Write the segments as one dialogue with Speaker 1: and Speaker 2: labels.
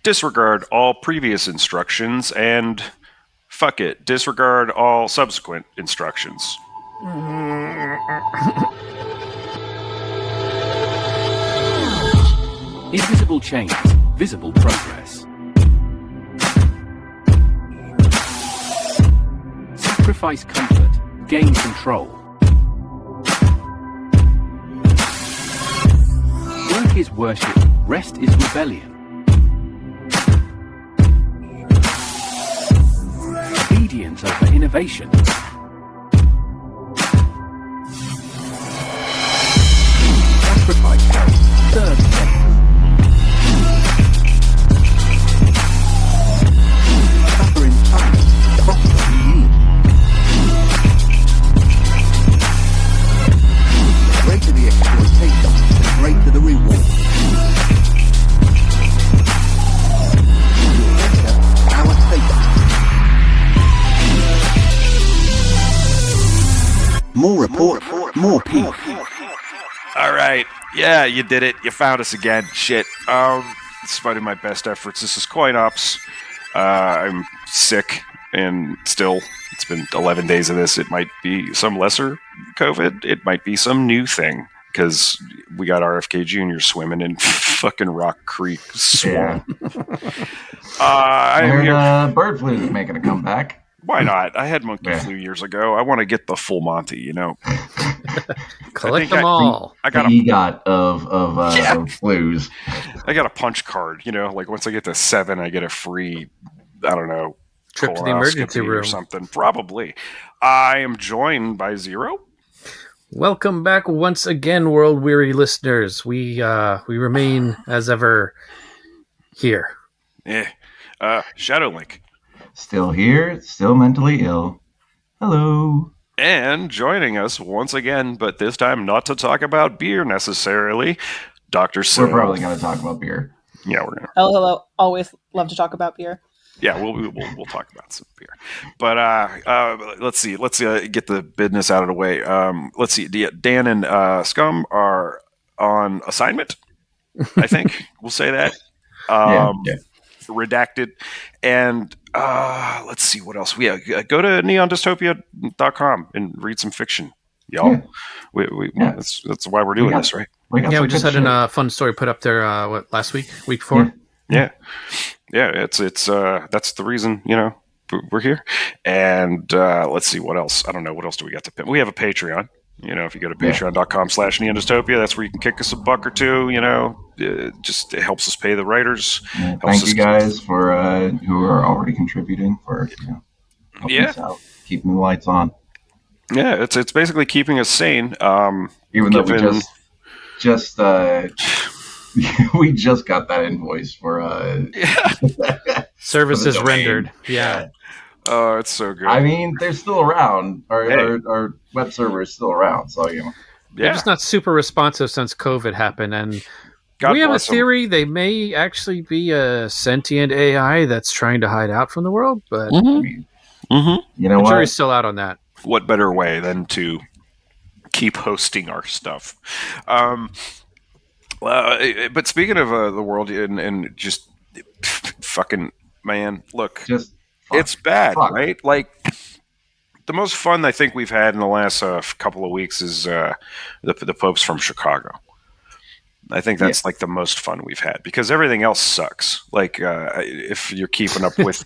Speaker 1: disregard all previous instructions and fuck it, disregard all subsequent instructions.
Speaker 2: Invisible change, visible progress. Sacrifice comfort, gain control. Work is worship, rest is rebellion. Obedience over innovation. Sacrifice health, serve faith. Suffer in silence, prosper in unity. The greater the exploitation, the greater the reward. Your better, our safety. More report, more peace.
Speaker 1: All right. Yeah, you did it. You found us again. Shit. Despite my best efforts, this is CoinOps. I'm sick, and still, it's been 11 days of this. It might be some lesser COVID. It might be some new thing, because we got RFK Jr. swimming in fucking Rock Creek swamp.
Speaker 3: I heard bird flu is making a comeback.
Speaker 1: Why not? I had monkey flu years ago. I want to get the full Monty, you know.
Speaker 4: Collect them all.
Speaker 1: I got
Speaker 3: the EGOT of flus.
Speaker 1: I got a punch card, you know, like once I get to 7, I get a free, I don't know,
Speaker 4: trip to the emergency room
Speaker 1: or something. Probably. I am joined by Xero.
Speaker 4: Welcome back once again, world weary listeners. We remain as ever here.
Speaker 1: Yeah. Shadowlink.
Speaker 3: Still here, still mentally ill. Hello.
Speaker 1: And joining us once again, but this time not to talk about beer necessarily, Dr. Sil.
Speaker 3: We're probably going to talk about beer.
Speaker 1: Yeah, we're going to.
Speaker 5: Hello. Always love to talk about beer.
Speaker 1: Yeah, we'll talk about some beer. But let's see. Let's get the business out of the way. Let's see. Dan and Scum are on assignment, I think. We'll say that.
Speaker 3: Yeah.
Speaker 1: Redacted. And let's see what else. Go to neondystopia.com and read some fiction, y'all. Yeah. That's why we're doing this, right?
Speaker 4: We just had a fun story put up there. Last week before?
Speaker 1: Yeah. It's that's the reason, you know, we're here. And let's see what else. I don't know what else do we got to pin. We have a Patreon. You know, if you go to patreon.com/neondystopia, that's where you can kick us a buck or two. You know, it helps us pay the writers.
Speaker 3: Thank you guys for who are already contributing for helping us out, keeping the lights on.
Speaker 1: Yeah, it's basically keeping us sane.
Speaker 3: Even though we just we just got that invoice for
Speaker 4: services rendered. Yeah.
Speaker 1: Oh, it's so good.
Speaker 3: I mean, they're still around. Our web server is still around, so you know.
Speaker 4: They're just not super responsive since COVID happened, and we have a theory they may actually be a sentient AI that's trying to hide out from the world. But
Speaker 3: you know,
Speaker 4: the jury's still out on that.
Speaker 1: What better way than to keep hosting our stuff? But speaking of the world and just fucking man, look. It's bad, right? Like, the most fun I think we've had in the last couple of weeks is the Popes from Chicago. I think that's like the most fun we've had because everything else sucks. Like, if you're keeping up with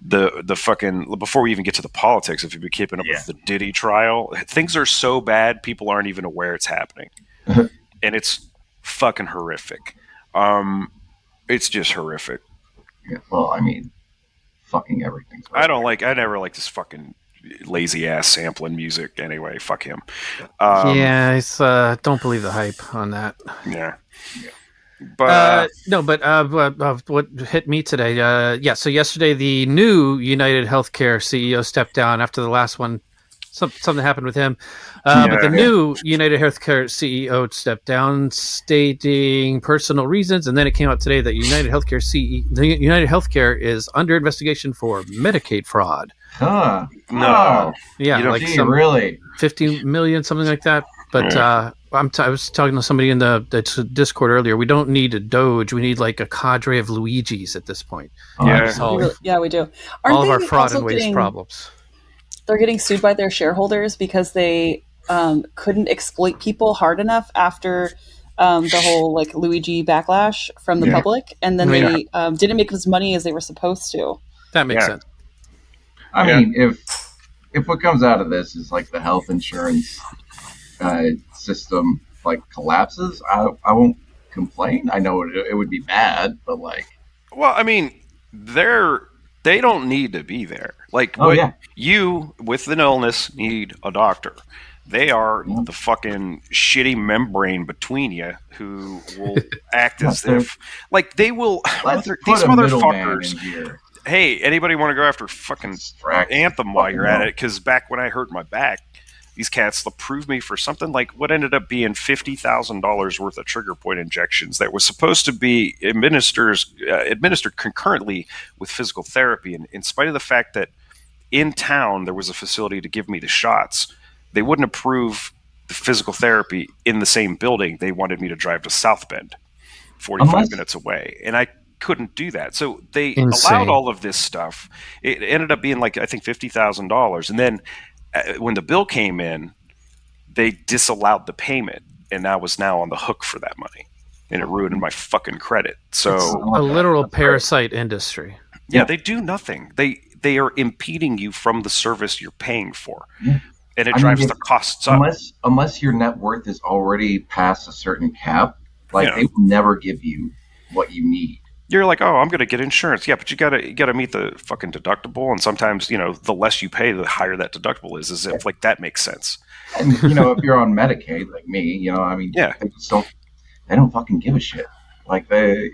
Speaker 1: the fucking, before we even get to the politics, if you've been keeping up with the Diddy trial, things are so bad people aren't even aware it's happening. And it's fucking horrific. It's just horrific.
Speaker 3: Yeah, well, I mean, fucking everything.
Speaker 1: I never like this fucking lazy ass sampling music anyway. Fuck him.
Speaker 4: It's don't believe the hype on that.
Speaker 1: Yeah. But
Speaker 4: what hit me today? So yesterday the new United Healthcare CEO stepped down after the last one. Something happened with him. But the new United Healthcare CEO stepped down, stating personal reasons, and then it came out today that United Healthcare is under investigation for Medicaid fraud.
Speaker 3: No.
Speaker 4: Yeah,
Speaker 3: really
Speaker 4: 15 million, something like that. But I was talking to somebody in the Discord earlier. We don't need a Doge. We need like a cadre of Luigis at this point.
Speaker 5: Yeah, we do.
Speaker 4: All of our fraud and waste problems.
Speaker 5: They're getting sued by their shareholders because they couldn't exploit people hard enough after the whole like Luigi backlash from the public, and then they didn't make as money as they were supposed to.
Speaker 4: That makes sense.
Speaker 3: I mean, if what comes out of this is like the health insurance system like collapses, I won't complain. I know it would be bad, but like,
Speaker 1: well, I mean, they don't need to be there. Like, you with an illness need a doctor. They are the fucking shitty membrane between you who will act as if like they will. These motherfuckers. Hey, anybody want to go after fucking Anthem while you're at it? Because back when I hurt my back, these cats approved me for something like what ended up being $50,000 worth of trigger point injections that was supposed to be administered concurrently with physical therapy. And in spite of the fact that in town there was a facility to give me the shots, they wouldn't approve the physical therapy in the same building. They wanted me to drive to South Bend, 45 minutes away. And I couldn't do that. So they allowed all of this stuff. It ended up being like, I think $50,000. And then when the bill came in, they disallowed the payment. And I was now on the hook for that money. And it ruined my fucking credit. So
Speaker 4: it's a literal parasite industry.
Speaker 1: Yeah, they do nothing. They are impeding you from the service you're paying for. Yeah. And it drives the costs up.
Speaker 3: Unless your net worth is already past a certain cap, like they will never give you what you need.
Speaker 1: You're like, oh, I'm going to get insurance. Yeah, but you gotta meet the fucking deductible, and sometimes the less you pay, the higher that deductible is. As if like that makes sense.
Speaker 3: And if you're on Medicaid like me, they just don't. They don't fucking give a shit. Like they.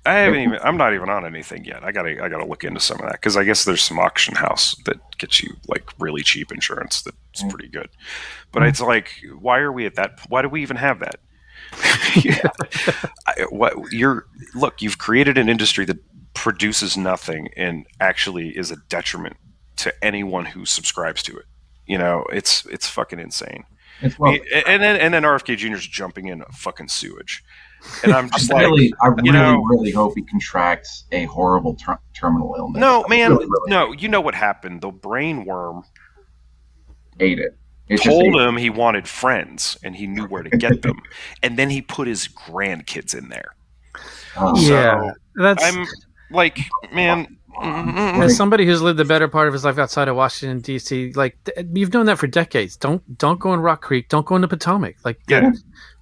Speaker 1: I'm not even on anything yet. I gotta look into some of that because I guess there's some auction house that gets you like really cheap insurance that's pretty good. But it's like, why are we at that? Why do we even have that? You've created an industry that produces nothing and actually is a detriment to anyone who subscribes to it. It's fucking insane. And then RFK Jr.'s jumping in fucking sewage. And I'm just
Speaker 3: I really hope he contracts a horrible terminal illness.
Speaker 1: No, man, no. You know what happened? The brain worm
Speaker 3: ate it.
Speaker 1: Told him he wanted friends, and he knew where to get them. And then he put his grandkids in there. I'm like, man.
Speaker 4: As somebody who's lived the better part of his life outside of Washington D.C., like you've known that for decades. Don't go in Rock Creek. Don't go into Potomac. Like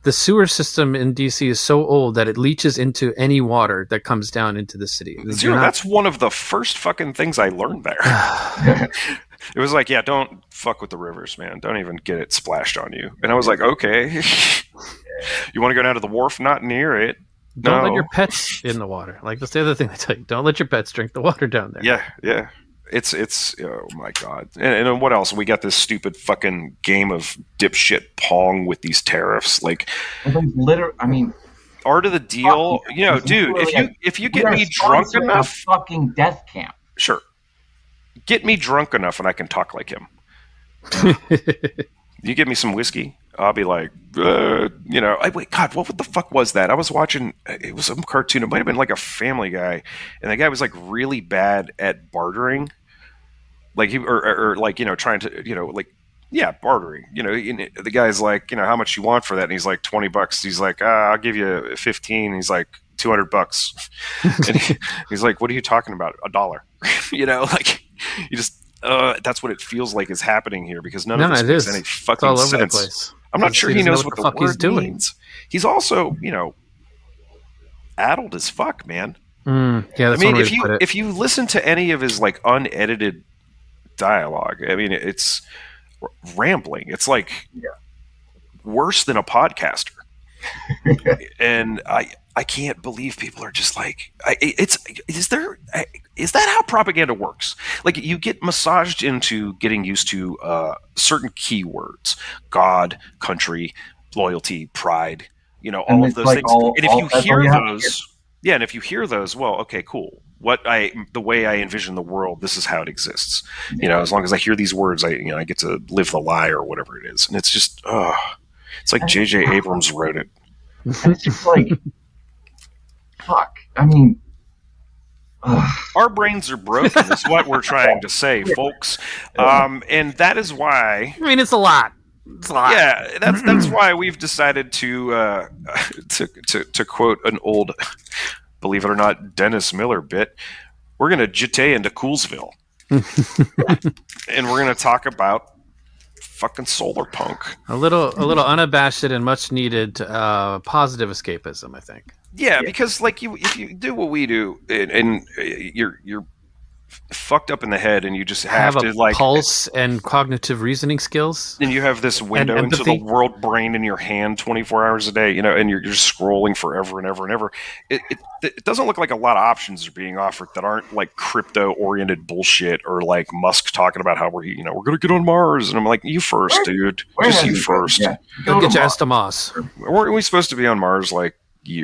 Speaker 4: the sewer system in D.C. is so old that it leaches into any water that comes down into the city.
Speaker 1: That's one of the first fucking things I learned there. It was like, don't fuck with the rivers, man. Don't even get it splashed on you. And I was like, okay. You want to go down to the wharf? Not near it.
Speaker 4: Don't let your pets in the water. Like, that's the other thing they tell you. Don't let your pets drink the water down there.
Speaker 1: Yeah. It's oh my God. And then what else? We got this stupid fucking game of dipshit Pong with these tariffs. Like, art of the deal. Dude, if you get me drunk enough,
Speaker 3: fucking death camp.
Speaker 1: Sure. Get me drunk enough and I can talk like him. You give me some whiskey, I'll be like, wait, God, what the fuck was that? I was watching, it was some cartoon. It might have been like a Family Guy. And the guy was like really bad at bartering. Like trying to, bartering. The guy's like, how much you want for that? And he's like, $20. He's like, I'll give you 15. He's like, $200. And he's like, what are you talking about? $1. You just, that's what it feels like is happening here because none of this makes any fucking sense. I'm not sure he knows what the fuck he's doing. Means. He's also, addled as fuck, man.
Speaker 4: That's
Speaker 1: if you listen to any of his like unedited dialogue, it's rambling. It's like worse than a podcaster. And I can't believe people are just like, is that how propaganda works? Like you get massaged into getting used to certain keywords, God, country, loyalty, pride, all of those things. And if you hear those, and if you hear those, well, okay, cool. the way I envision the world, this is how it exists. As long as I hear these words, I get to live the lie or whatever it is. And it's just, it's like J.J. Abrams wrote it.
Speaker 3: And it's just like, fuck. I mean,
Speaker 1: our brains are broken is what we're trying to say, folks. And that is why,
Speaker 4: I mean, it's a lot.
Speaker 1: Yeah, that's why we've decided to quote an old, believe it or not, Dennis Miller bit. We're going to jite into Coolsville, and we're going to talk about fucking Solarpunk.
Speaker 4: A little unabashed and much needed positive escapism, I think.
Speaker 1: Yeah, because like if you do what we do, and you're fucked up in the head, and you just have to like
Speaker 4: pulse and cognitive reasoning skills,
Speaker 1: and you have this window into the world brain in your hand 24 hours a day, and you're just scrolling forever and ever and ever. It doesn't look like a lot of options are being offered that aren't like crypto oriented bullshit, or like Musk talking about how we're gonna get on Mars, and I'm like, you first, dude, just you first.
Speaker 4: Yeah. Go get your ass to Mars.
Speaker 1: Weren't we supposed to be on Mars like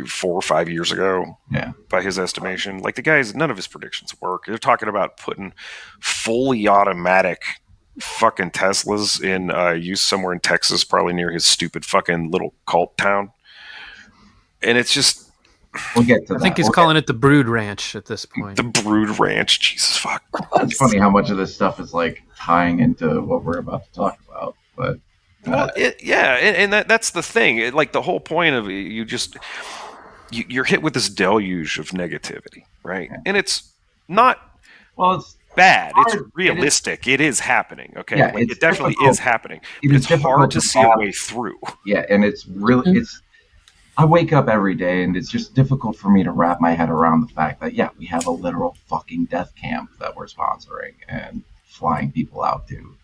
Speaker 1: 4 or 5 years ago?
Speaker 3: Yeah,
Speaker 1: by his estimation. Like the guys, none of his predictions work. They're talking about putting fully automatic fucking Teslas in use somewhere in Texas, probably near his stupid fucking little cult town. And it's just,
Speaker 3: we'll get to that.
Speaker 4: I think he's calling it the Brood Ranch at this point.
Speaker 1: The Brood Ranch. Jesus fuck.
Speaker 3: It's funny how much of this stuff is like tying into what we're about to talk about, but
Speaker 1: well, and that's the thing. Like the whole point of it, you're hit with this deluge of negativity, right? Yeah. And it's not it's bad. Hard. It's realistic. It is happening. Okay,
Speaker 3: yeah,
Speaker 1: it definitely is happening. It's hard to see a way through.
Speaker 3: Yeah, and it's really I wake up every day, and it's just difficult for me to wrap my head around the fact that we have a literal fucking death camp that we're sponsoring and flying people out to.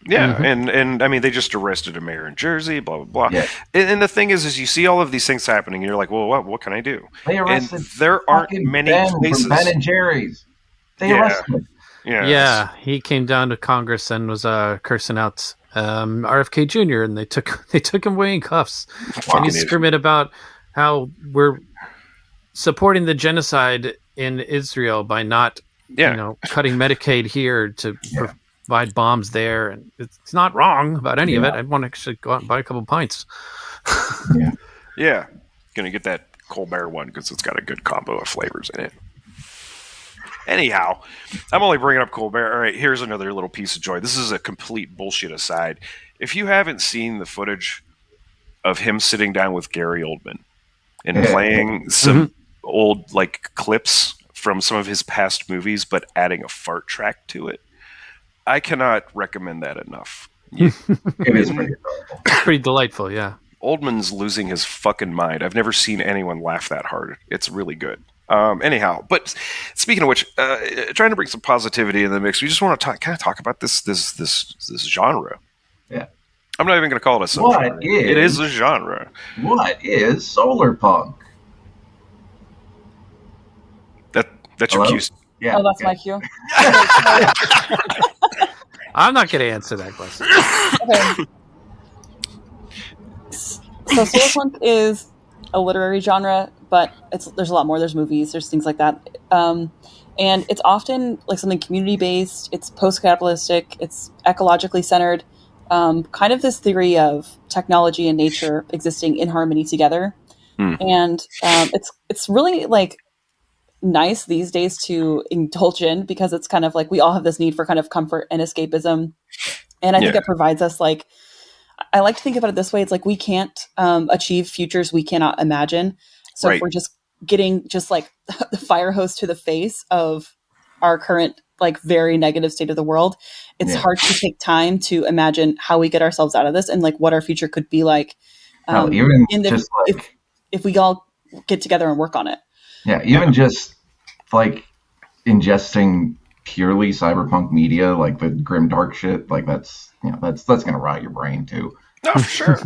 Speaker 1: Yeah, and I mean, they just arrested a mayor in Jersey, blah, blah, blah. Yeah. And the thing is you see all of these things happening, and you're like, well, what can I do?
Speaker 3: They arrested
Speaker 1: and there aren't many places.
Speaker 3: Ben and Jerry's. They arrested.
Speaker 4: Yeah, he came down to Congress and was cursing out RFK Jr., and they took him away in cuffs. Wow. And he's screaming about how we're supporting the genocide in Israel by not, cutting Medicaid here to provide bombs there, and it's not wrong about any of it. I'd want to actually go out and buy a couple pints.
Speaker 1: Yeah. Gonna get that Colbert one because it's got a good combo of flavors in it. Anyhow, I'm only bringing up Colbert. All right, here's another little piece of joy. This is a complete bullshit aside. If you haven't seen the footage of him sitting down with Gary Oldman and playing some old like clips from some of his past movies, but adding a fart track to it, I cannot recommend that enough.
Speaker 3: It is pretty adorable.
Speaker 4: It's pretty delightful, yeah.
Speaker 1: Oldman's losing his fucking mind. I've never seen anyone laugh that hard. It's really good. Anyhow, but speaking of which, trying to bring some positivity in the mix, we just want to kind of talk about this genre.
Speaker 3: Yeah.
Speaker 1: I'm not even going to call it a subgenre. It is a genre.
Speaker 3: What is Solarpunk?
Speaker 1: That's your cue.
Speaker 5: Yeah. Oh, that's my cue.
Speaker 4: I'm not going to answer that question.
Speaker 5: Okay. So Solarpunk is a literary genre, but there's a lot more. There's movies, there's things like that. And it's often like something community-based, it's post-capitalistic, it's ecologically centered, kind of this theory of technology and nature existing in harmony together. And it's really like nice these days to indulge in, because it's kind of like we all have this need for kind of comfort and escapism. And I think it provides us like, I like to think about it this way. It's like we can't achieve futures we cannot imagine. So if we're just getting just like the fire hose to the face of our current like very negative state of the world, it's hard to take time to imagine how we get ourselves out of this and like what our future could be like. If we all get together and work on it.
Speaker 3: Yeah, even just like ingesting purely cyberpunk media, like the grim dark shit, like that's gonna rot your brain too.
Speaker 1: No, for sure.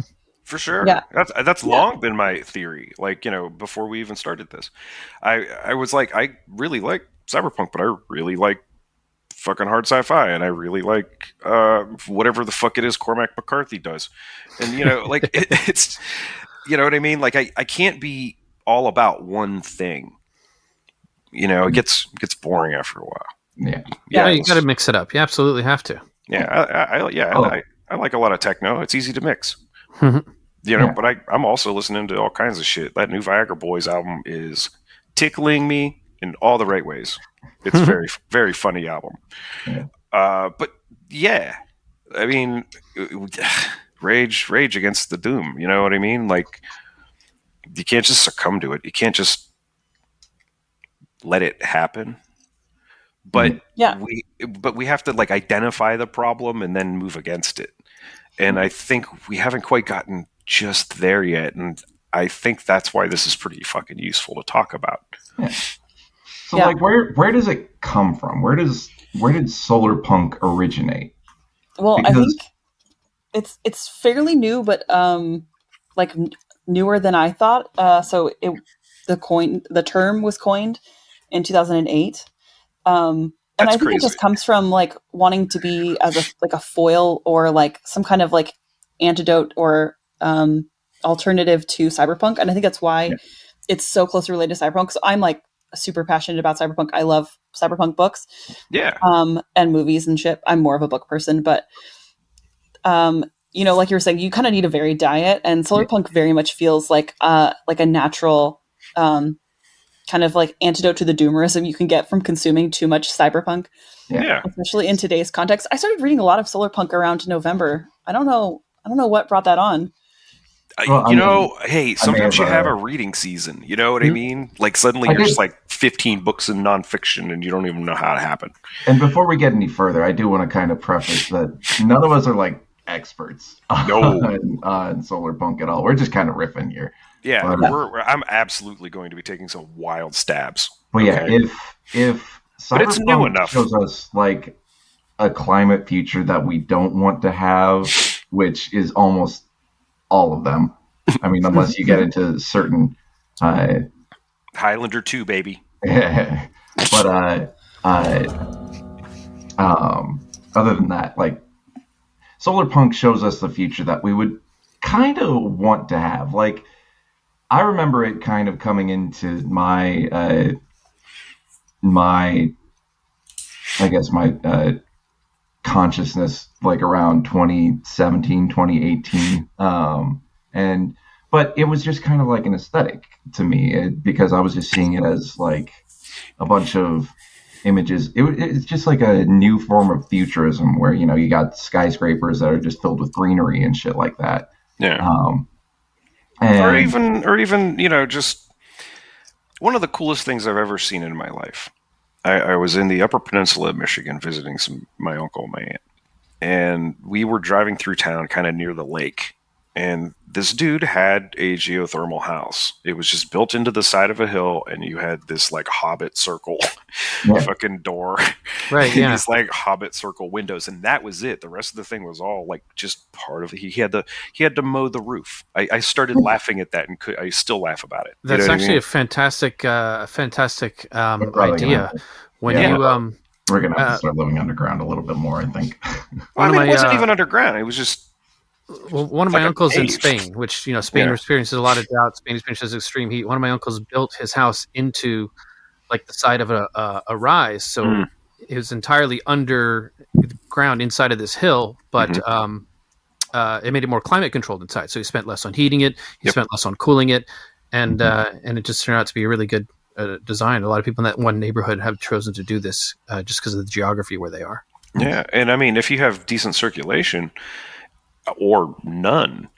Speaker 1: For sure. Yeah. That's long been my theory. Like, before we even started this, I was like, I really like cyberpunk, but I really like fucking hard sci-fi, and I really like whatever the fuck it is Cormac McCarthy does. And like it's you know what I mean? Like I can't be all about one thing. it gets boring after a while.
Speaker 4: Yeah, you got to mix it up. You absolutely have to.
Speaker 1: I like a lot of techno. It's easy to mix. But I'm also listening to all kinds of shit. That new Viagra Boys album is tickling me in all the right ways. It's very, very funny album. But yeah, I mean, rage against the doom. You know what I mean? Like, you can't just succumb to it. You can't just let it happen. But we have to like identify the problem and then move against it. And I think we haven't quite gotten just there yet. And I think that's why this is pretty fucking useful to talk about.
Speaker 3: Yeah. So like, where does it come from? Where did Solarpunk originate?
Speaker 5: Well, I think it's fairly new, but like newer than I thought. So the term was coined in 2008. And I think it just comes from like wanting to be as a foil or like some kind of like antidote or alternative to cyberpunk. And I think that's why it's so closely related to cyberpunk. So I'm like super passionate about cyberpunk. I love cyberpunk books, and movies and shit. I'm more of a book person, but like you were saying, you kind of need a varied diet, and Solarpunk very much feels like a natural kind of like antidote to the doomerism you can get from consuming too much cyberpunk. Yeah. Especially in today's context. I started reading a lot of Solarpunk around November. I don't know what brought that on.
Speaker 1: Sometimes you have a reading season. You know what I mean? Like suddenly you're just like 15 books in nonfiction and you don't even know how it happened.
Speaker 3: And before we get any further, I do want to kind of preface that none of us are like experts on Solarpunk at all. We're just kind of riffing here.
Speaker 1: Yeah, I'm absolutely going to be taking some wild stabs.
Speaker 3: But if Cyberpunk shows us like a climate future that we don't want to have, which is almost all of them. I mean, unless you get into certain
Speaker 1: Highlander 2, baby.
Speaker 3: But other than that, like Solarpunk shows us the future that we would kind of want to have. Like, I remember it kind of coming into my consciousness like around 2017, 2018. But it was just kind of like an aesthetic to me because I was just seeing it as like a bunch of images. It's just like a new form of futurism where, you got skyscrapers that are just filled with greenery and shit like that.
Speaker 1: Yeah. Or even, just one of the coolest things I've ever seen in my life. I was in the Upper Peninsula of Michigan visiting my uncle and my aunt. And we were driving through town kind of near the lake. And this dude had a geothermal house. It was just built into the side of a hill, and you had this like Hobbit circle fucking door.
Speaker 4: Right, yeah.
Speaker 1: These like Hobbit circle windows, and that was it. The rest of the thing was all like just part of it. He had to mow the roof. I started laughing at that, and I still laugh about it.
Speaker 4: That's actually a fantastic idea.
Speaker 3: We're gonna have to start living underground a little bit more, I think.
Speaker 1: It wasn't even underground. It was just.
Speaker 4: Well, one of my uncles in Spain, which, Spain experiences a lot of drought. Spain experiences extreme heat. One of my uncles built his house into like the side of a rise. So it was entirely underground inside of this hill, but it made it more climate controlled inside. So he spent less on heating it. He spent less on cooling it. And it just turned out to be a really good design. A lot of people in that one neighborhood have chosen to do this just because of the geography where they are.
Speaker 1: Yeah. And I mean, if you have decent circulation, or none,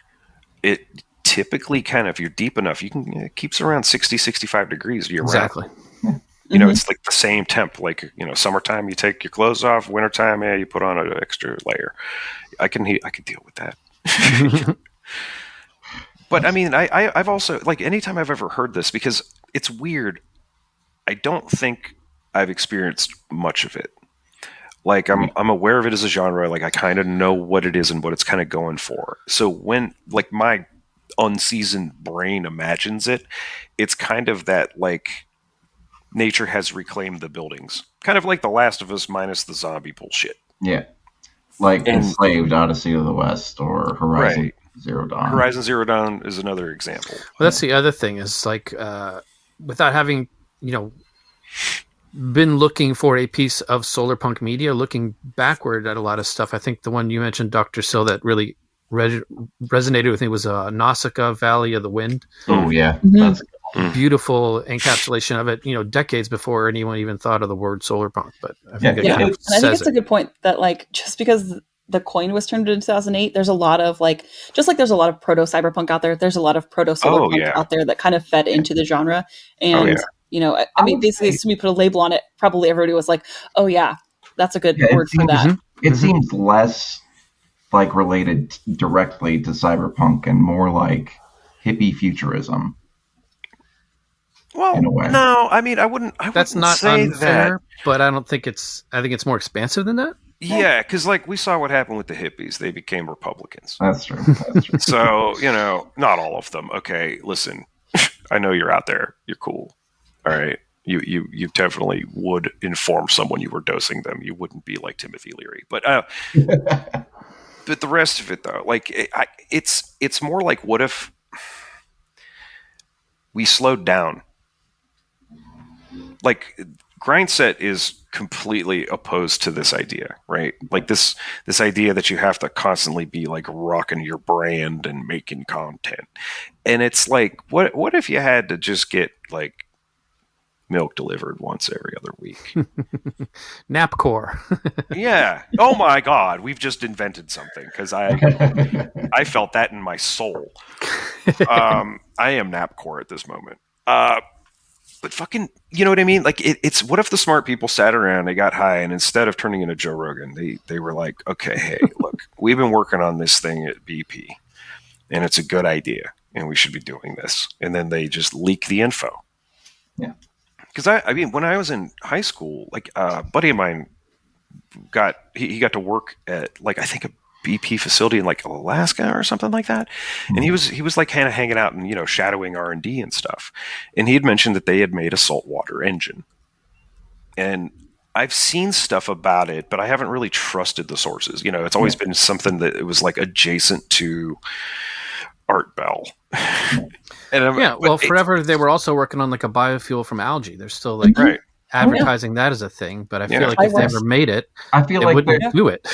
Speaker 1: it typically kind of, if you're deep enough, it keeps around 60, 65 degrees year round.
Speaker 4: Exactly.
Speaker 1: It's like the same temp, like, summertime, you take your clothes off, wintertime, you put on an extra layer. I can deal with that. But I mean, I've also, like, anytime I've ever heard this, because it's weird, I don't think I've experienced much of it. Like, I'm aware of it as a genre. Like, I kind of know what it is and what it's kind of going for. So when, like, my unseasoned brain imagines it, it's kind of that, like, nature has reclaimed the buildings. Kind of like The Last of Us minus the zombie bullshit.
Speaker 3: Yeah. Like Enslaved, Odyssey of the West, or Horizon Zero Dawn.
Speaker 1: Horizon Zero Dawn is another example.
Speaker 4: Well, that's the other thing is, like, without having, been looking for a piece of Solarpunk media, looking backward at a lot of stuff. I think the one you mentioned, Dr. Sil, that really resonated with me was Nausicaa, Valley of the Wind.
Speaker 3: Oh, yeah.
Speaker 5: Mm-hmm.
Speaker 3: That's
Speaker 4: beautiful encapsulation of it, decades before anyone even thought of the word Solarpunk. But I think
Speaker 5: I think it's a good point that, like, just because the coin was turned in 2008, there's a lot of, like, just like there's a lot of proto cyberpunk out there, there's a lot of proto Solarpunk out there that kind of fed into the genre. And I mean, basically, as soon as we put a label on it, probably everybody was like, oh yeah, that's a good word for that.
Speaker 3: It seems less like related directly to cyberpunk and more like hippie futurism.
Speaker 1: Well,
Speaker 3: in a way.
Speaker 1: No, I mean, I wouldn't
Speaker 4: That's not
Speaker 1: say
Speaker 4: unfair,
Speaker 1: that.
Speaker 4: But I don't think I think it's more expansive than that.
Speaker 1: Yeah, because like we saw what happened with the hippies. They became Republicans.
Speaker 3: That's true.
Speaker 1: So, not all of them. Okay, listen, I know you're out there. You're cool. All right. You definitely would inform someone you were dosing them. You wouldn't be like Timothy Leary. But but the rest of it, though, like it's more like, what if we slowed down? Like, Grindset is completely opposed to this idea, right? Like this idea that you have to constantly be like rocking your brand and making content. And it's like, what if you had to just get like milk delivered once every other week?
Speaker 4: Napcore.
Speaker 1: Yeah. Oh my God, we've just invented something, because I felt that in my soul. I am Napcore at this moment. But fucking, you know what I mean? Like, it's, what if the smart people sat around, they got high, and instead of turning into Joe Rogan, they were like, okay, hey, look, we've been working on this thing at BP, and it's a good idea, and we should be doing this. And then they just leak the info.
Speaker 3: Yeah.
Speaker 1: Because I mean, when I was in high school, like, a buddy of mine got to work at, like, I think a BP facility in like Alaska or something like that, and he was like kind of hanging out and shadowing R&D and stuff, and he had mentioned that they had made a saltwater engine, and I've seen stuff about it, but I haven't really trusted the sources. It's always been something that it was like adjacent to Art Bell.
Speaker 4: Forever they were also working on like a biofuel from algae. They're still like advertising that as a thing, but I feel like if they ever made it, they wouldn't do it.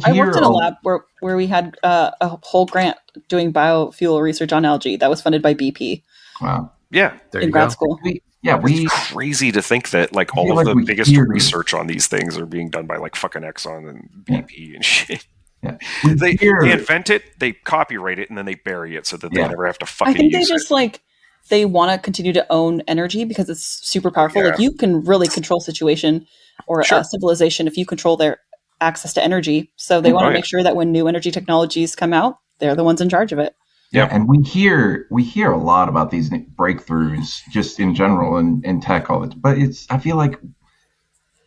Speaker 5: I worked in a lab where we had a whole grant doing biofuel research on algae that was funded by BP.
Speaker 3: Wow.
Speaker 1: Yeah.
Speaker 5: In grad school.
Speaker 1: It's crazy to think that like all of the biggest research on these things are being done by like fucking Exxon and BP and shit.
Speaker 3: Yeah.
Speaker 1: They invent it, they copyright it, and then they bury it so that they never have to fucking use it.
Speaker 5: I think they just like, they want to continue to own energy because it's super powerful. Yeah. Like, you can really control situation or a civilization if you control their access to energy. So they want to make sure that when new energy technologies come out, they're the ones in charge of it.
Speaker 3: Yeah, and we hear a lot about these breakthroughs just in general in tech, all it. But I feel like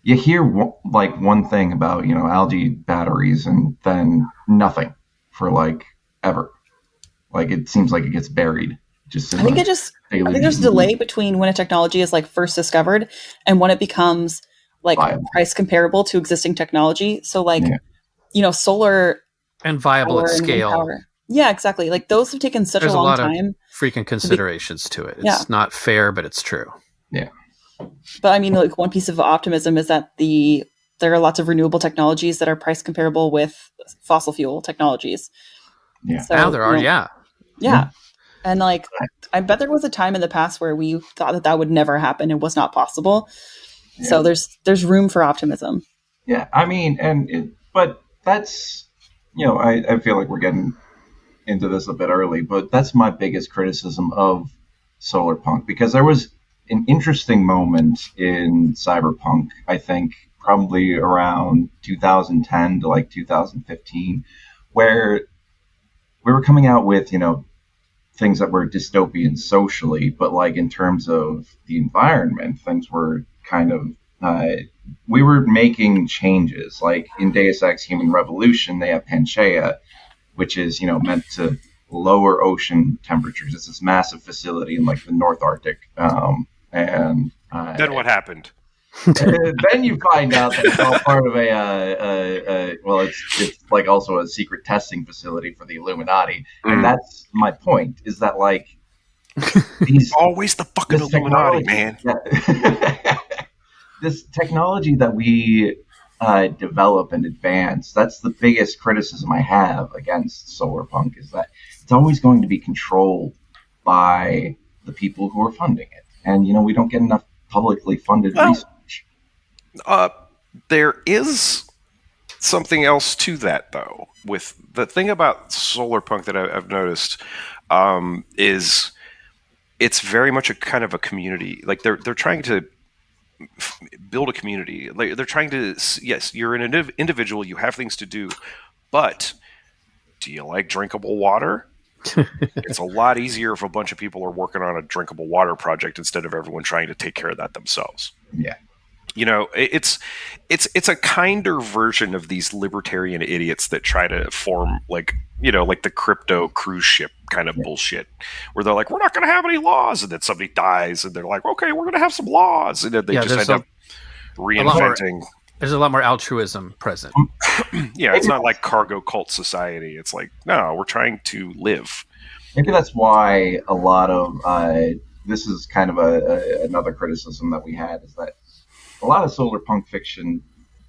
Speaker 3: you hear one thing about algae batteries and then nothing for like ever. Like, it seems like it gets buried. I think there's a delay between when a technology is like first discovered and when it becomes like price comparable to existing technology. So like, solar
Speaker 4: and viable at scale.
Speaker 5: Yeah, exactly. Like, those have taken such a long time.
Speaker 4: There's a lot of freaking considerations to it. It's not fair, but it's true.
Speaker 3: Yeah.
Speaker 5: But I mean, like, one piece of optimism is that there are lots of renewable technologies that are price comparable with fossil fuel technologies.
Speaker 3: Yeah.
Speaker 5: So,
Speaker 4: now there are, yeah.
Speaker 5: And like, I bet there was a time in the past where we thought that would never happen and was not possible. Yeah. So there's room for optimism.
Speaker 3: Yeah, I mean, but that's, I feel like we're getting into this a bit early, but that's my biggest criticism of Solarpunk, because there was an interesting moment in cyberpunk, I think probably around 2010 to like 2015, where we were coming out with, things that were dystopian socially, but like in terms of the environment, things were kind of, we were making changes. Like in Deus Ex Human Revolution, they have Pangaea, which is, meant to lower ocean temperatures. It's this massive facility in like the North Arctic. Then
Speaker 1: what happened?
Speaker 3: Then you find out that it's all part of it's like also a secret testing facility for the Illuminati. And that's my point, is that like
Speaker 1: always the fucking Illuminati, man.
Speaker 3: this technology that we develop and advance, that's the biggest criticism I have against Solarpunk, is that it's always going to be controlled by the people who are funding it. And, we don't get enough publicly funded research.
Speaker 1: There is something else to that, though. With the thing about Solarpunk that I've noticed is it's very much a kind of a community. Like they're trying to build a community. Like they're trying to, yes, you're an individual, you have things to do, but do you like drinkable water? It's a lot easier if a bunch of people are working on a drinkable water project instead of everyone trying to take care of that themselves.
Speaker 3: Yeah.
Speaker 1: It's a kinder version of these libertarian idiots that try to form like the crypto cruise ship kind of bullshit, where they're like, we're not going to have any laws, and then somebody dies, and they're like, okay, we're going to have some laws, and then they just end up reinventing.
Speaker 4: There's a lot more altruism present.
Speaker 1: Yeah, it's not like cargo cult society. It's like, no, we're trying to live.
Speaker 3: Maybe that's why a lot of this is kind of another criticism that we had, is that a lot of Solarpunk fiction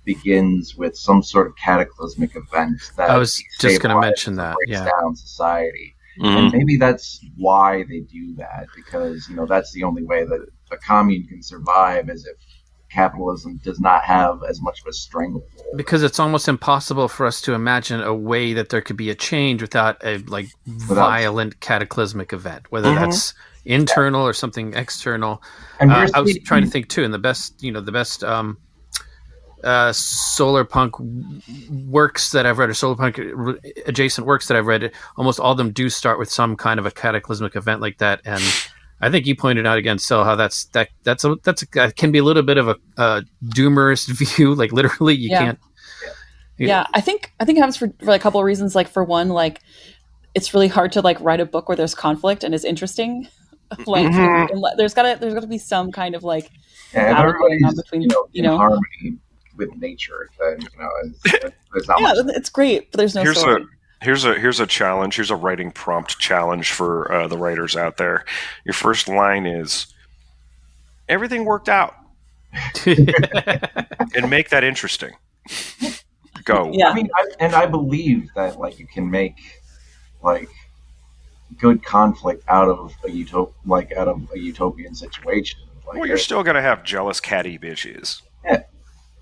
Speaker 3: begins with some sort of cataclysmic event that
Speaker 4: I was just going to mention that
Speaker 3: breaks down society. And maybe that's why they do that, because that's the only way that a commune can survive, is if capitalism does not have as much of a stranglehold.
Speaker 4: Because it's almost impossible for us to imagine a way that there could be a change without a violent cataclysmic event, whether that's internal or something external. And I was trying to think too, and the best Solarpunk works that I've read, or Solarpunk adjacent works that I've read, almost all of them do start with some kind of a cataclysmic event like that. And I think you pointed out again, Sil, how that can be a little bit of a doomerist view. Like literally, you can't.
Speaker 5: Yeah, I think it happens for a couple of reasons. Like for one, like it's really hard to like write a book where there's conflict and is interesting. Like there's gotta be some kind of like
Speaker 3: battle going on between in harmony with nature. Then there's not much.
Speaker 5: It's great, but there's no story.
Speaker 1: Here's a challenge. Here's a writing prompt challenge for the writers out there. Your first line is, everything worked out. And make that interesting. Go.
Speaker 5: Yeah.
Speaker 3: I believe that like you can make like good conflict out of a utopian situation. Like,
Speaker 1: well, you're still gonna have jealous catty bitches.
Speaker 3: Yeah.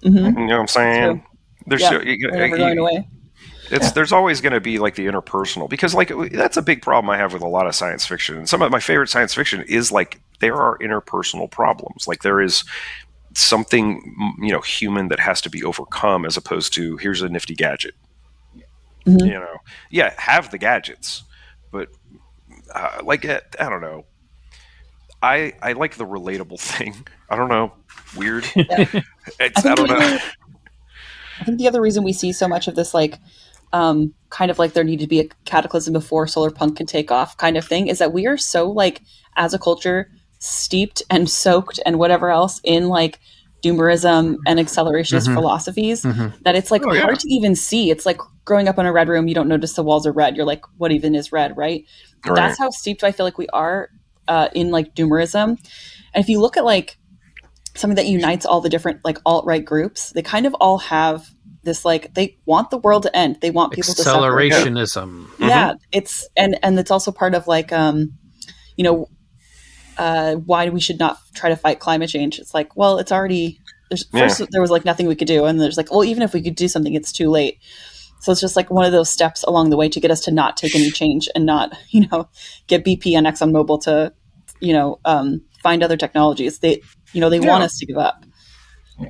Speaker 5: Mm-hmm.
Speaker 1: You know what I'm saying? They're still
Speaker 5: never going away.
Speaker 1: There's always going to be like the interpersonal, because like that's a big problem I have with a lot of science fiction. And some of my favorite science fiction is like there are interpersonal problems. Like there is something human that has to be overcome, as opposed to here's a nifty gadget. Mm-hmm. Have the gadgets, but I don't know. I like the relatable thing. I don't know. Weird.
Speaker 5: Yeah.
Speaker 1: I don't know.
Speaker 5: I think the other reason we see so much of this like kind of like there need to be a cataclysm before Solarpunk can take off kind of thing is that we are so like as a culture steeped and soaked and whatever else in like doomerism and accelerationist philosophies that it's like hard to even see. It's like growing up in a red room, you don't notice the walls are red. You're like, what even is red, right? That's how steeped I feel like we are in like doomerism. And if you look at like something that unites all the different like alt-right groups, they kind of all have this like they want the world to end. They want people to suffer.
Speaker 4: Accelerationism.
Speaker 5: Yeah, it's and it's also part of like why we should not try to fight climate change. It's like, well, it's already first there was like nothing we could do, and there's like, well, even if we could do something, it's too late. So it's just like one of those steps along the way to get us to not take any change and not get BP and ExxonMobil to find other technologies. They want us to give up.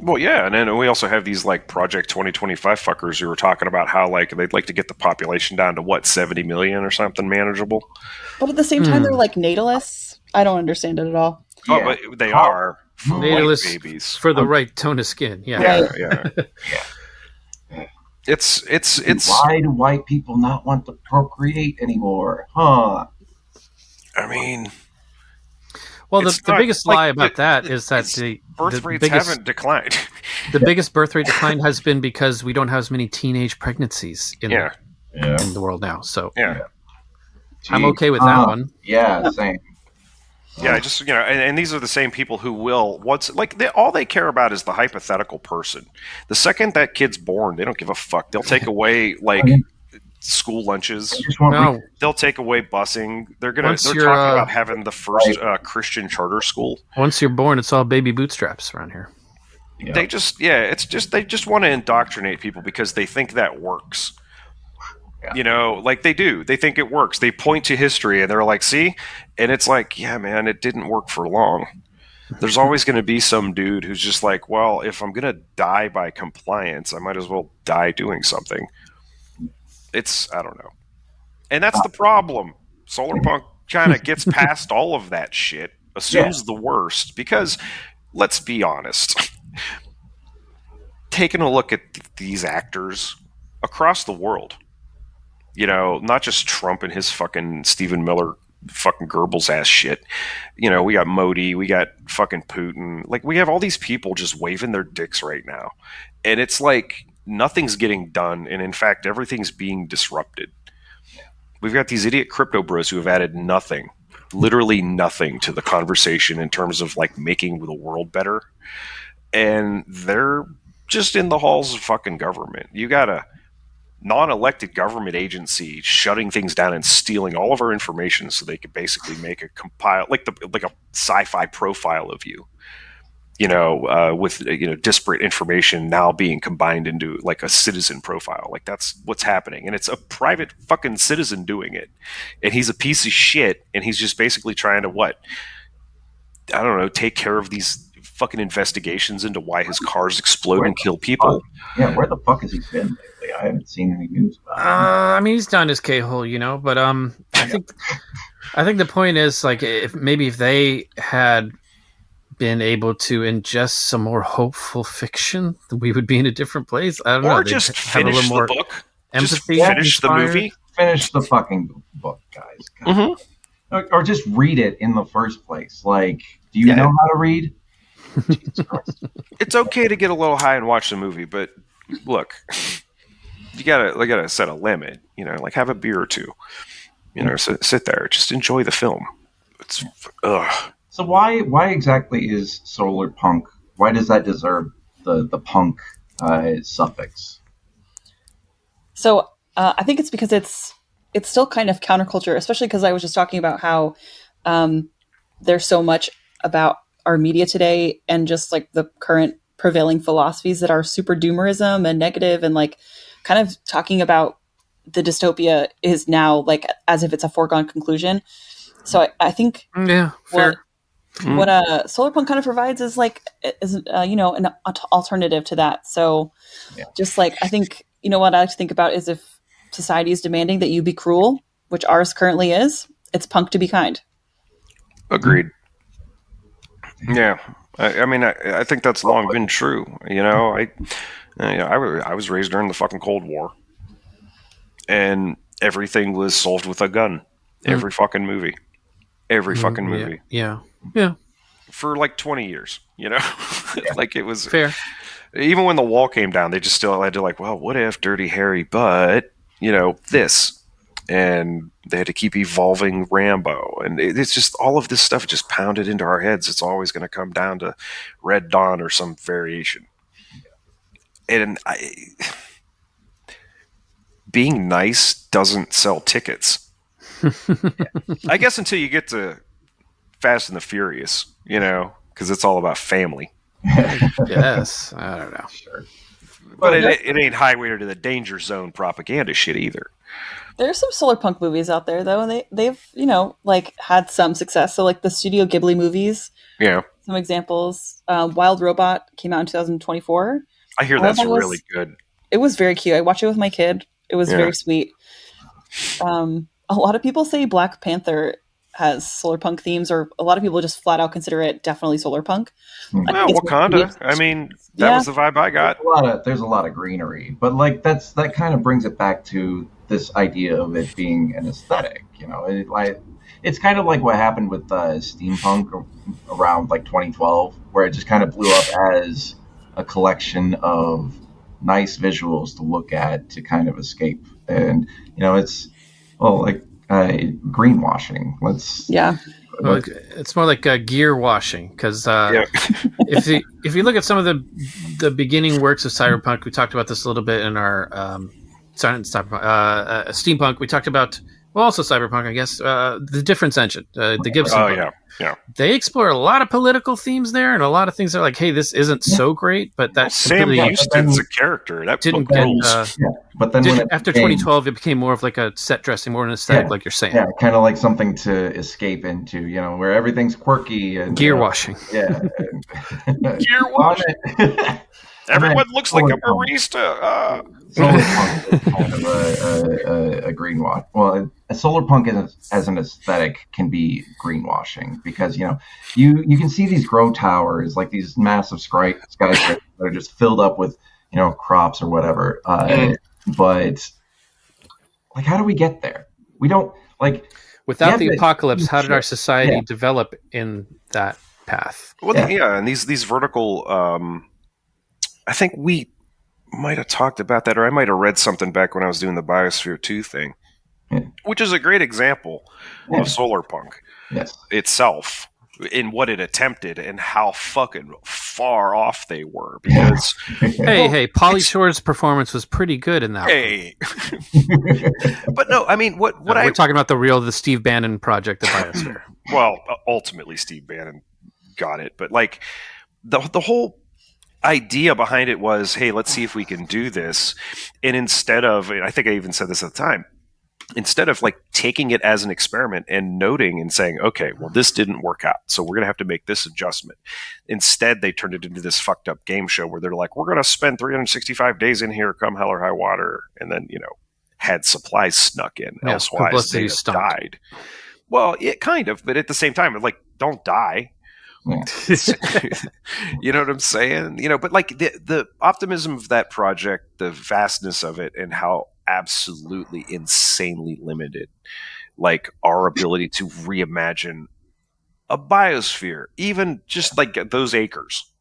Speaker 1: Well, yeah, and then we also have these like Project 2025 fuckers who were talking about how like they'd like to get the population down to 70 million or something manageable.
Speaker 5: But at the same time, they're like natalists. I don't understand it at all.
Speaker 1: Oh, but they are
Speaker 4: natalists
Speaker 1: babies
Speaker 4: for the right tone of skin. Yeah,
Speaker 5: right.
Speaker 1: Yeah. It's
Speaker 3: why do white people not want to procreate anymore? Huh?
Speaker 1: I mean.
Speaker 4: Well, the biggest lie about that is that the
Speaker 1: birth rates haven't declined.
Speaker 4: The biggest birth rate decline has been because we don't have as many teenage pregnancies in the world now. So
Speaker 1: yeah.
Speaker 4: I'm okay with that one.
Speaker 3: Yeah, same.
Speaker 1: Yeah, just and these are the same people who will all they care about is the hypothetical person. The second that kid's born, they don't give a fuck. They'll take away school lunches.
Speaker 4: No.
Speaker 1: They'll take away busing. They're talking about having the first Christian charter school.
Speaker 4: Once you're born, it's all baby bootstraps around here.
Speaker 1: Yep. They just want to indoctrinate people because they think that works. Yeah. They do. They think it works. They point to history and they're like, see? And it's like, yeah, man, it didn't work for long. There's always going to be some dude who's just like, well, if I'm going to die by compliance, I might as well die doing something. I don't know. And that's the problem. Solarpunk kind of gets past all of that shit, assumes the worst, because let's be honest. Taking a look at these actors across the world, not just Trump and his fucking Stephen Miller fucking Goebbels ass shit. We got Modi, we got fucking Putin. We have all these people just waving their dicks right now. And it's like nothing's getting done. And in fact, everything's being disrupted. We've got these idiot crypto bros who have added nothing, literally nothing to the conversation in terms of making the world better. And they're just in the halls of fucking government. You got a non-elected government agency shutting things down and stealing all of our information so they could basically make a a sci-fi profile of you, with disparate information now being combined into a citizen profile. That's what's happening, and it's a private fucking citizen doing it, and he's a piece of shit, and he's just basically trying to take care of these fucking investigations into why his cars explode and kill people.
Speaker 3: Yeah, where the fuck has he been lately? I haven't seen any news about him.
Speaker 4: He's down his K-hole, but I think the point is if they had been able to ingest some more hopeful fiction, we would be in a different place. I don't know.
Speaker 1: Or just finish the book.
Speaker 4: Empathy.
Speaker 1: Just finish the movie.
Speaker 3: Finish the fucking book, guys. Mm-hmm. Or just read it in the first place. Do you know how to read?
Speaker 1: It's okay to get a little high and watch the movie, but look, you gotta set a limit. Have a beer or two. Sit there, just enjoy the film. It's
Speaker 3: So why exactly is Solarpunk? Why does that deserve the punk suffix?
Speaker 5: So I think it's because it's still kind of counterculture, especially because I was just talking about how there's so much about our media today and just the current prevailing philosophies that are super doomerism and negative and kind of talking about the dystopia is now as if it's a foregone conclusion. So I think what Solarpunk kind of provides is an alternative to that. So just I think what I like to think about is if society is demanding that you be cruel, which ours currently is, it's punk to be kind.
Speaker 1: Agreed. Yeah, I think that's long been true. I was raised during the fucking Cold War, and everything was solved with a gun. Every fucking movie,
Speaker 4: Yeah.
Speaker 1: For 20 years. It was
Speaker 4: fair.
Speaker 1: Even when the wall came down, they just still had to well, what if Dirty Harry, but this. And they had to keep evolving Rambo. And it's just all of this stuff just pounded into our heads. It's always going to come down to Red Dawn or some variation. And being nice doesn't sell tickets. I guess until you get to Fast and the Furious, because it's all about family.
Speaker 4: Yes. I don't know.
Speaker 3: Sure.
Speaker 1: But it ain't Highway to the Danger Zone propaganda shit either.
Speaker 5: There's some Solarpunk movies out there though, and they've had some success. So the Studio Ghibli movies, some examples. Wild Robot came out in 2024.
Speaker 1: I hear that's really good.
Speaker 5: It was very cute. I watched it with my kid. It was very sweet. A lot of people say Black Panther has Solarpunk themes, or a lot of people just flat out consider it definitely Solarpunk.
Speaker 1: Well, Wakanda. That was the vibe I got.
Speaker 3: There's a lot of greenery, but that kind of brings it back to this idea of it being an aesthetic. It's kind of like what happened with steampunk around 2012, where it just kind of blew up as a collection of nice visuals to look at to kind of escape. And it's greenwashing.
Speaker 4: Well, it's more like gear washing, because if you look at some of the beginning works of Cyberpunk, we talked about this a little bit in our Steampunk. We talked about also Cyberpunk, I guess, the difference engine, the Gibson.
Speaker 1: Oh yeah.
Speaker 4: They explore a lot of political themes there, and a lot of things that are like, hey, this isn't so great, but that
Speaker 1: Sam Houston's a character that
Speaker 4: didn't get.
Speaker 3: But then
Speaker 4: after 2012, it became more of like a set dressing, more an aesthetic, like you're saying.
Speaker 3: Yeah, kind of like something to escape into, where everything's quirky and
Speaker 4: gear washing.
Speaker 3: Yeah,
Speaker 1: gear washing. Everyone looks like a barista.
Speaker 3: Solarpunk is kind of a greenwash. Well, a Solarpunk as an aesthetic can be greenwashing because you can see these grow towers, like these massive skyscrapers that are just filled up with crops or whatever. But like, how do we get there? We don't
Speaker 4: without the apocalypse. How did our society develop in that path?
Speaker 1: Well, and these vertical. I think we might have talked about that, or I might have read something back when I was doing the Biosphere 2 thing, which is a great example of Solarpunk itself in what it attempted and how fucking far off they were. Because
Speaker 4: hey, Pauly Shore's performance was pretty good in that.
Speaker 1: Hey, but no, I mean, we're
Speaker 4: talking about the Steve Bannon project, the Biosphere.
Speaker 1: Well, ultimately, Steve Bannon got it, but like the whole idea behind it was, hey, let's see if we can do this. And instead of, I think I even said this at the time, instead of like taking it as an experiment and noting and saying, okay, well, this didn't work out, so we're going to have to make this adjustment. Instead, they turned it into this fucked up game show where they're like, we're going to spend 365 days in here, come hell or high water. And then, had supplies snuck in. Elsewise, they died. Well, it kind of, but at the same time, like, don't die. You know what I'm saying? But like the optimism of that project, the vastness of it, and how absolutely insanely limited, like, our ability to reimagine a biosphere, even just like those acres.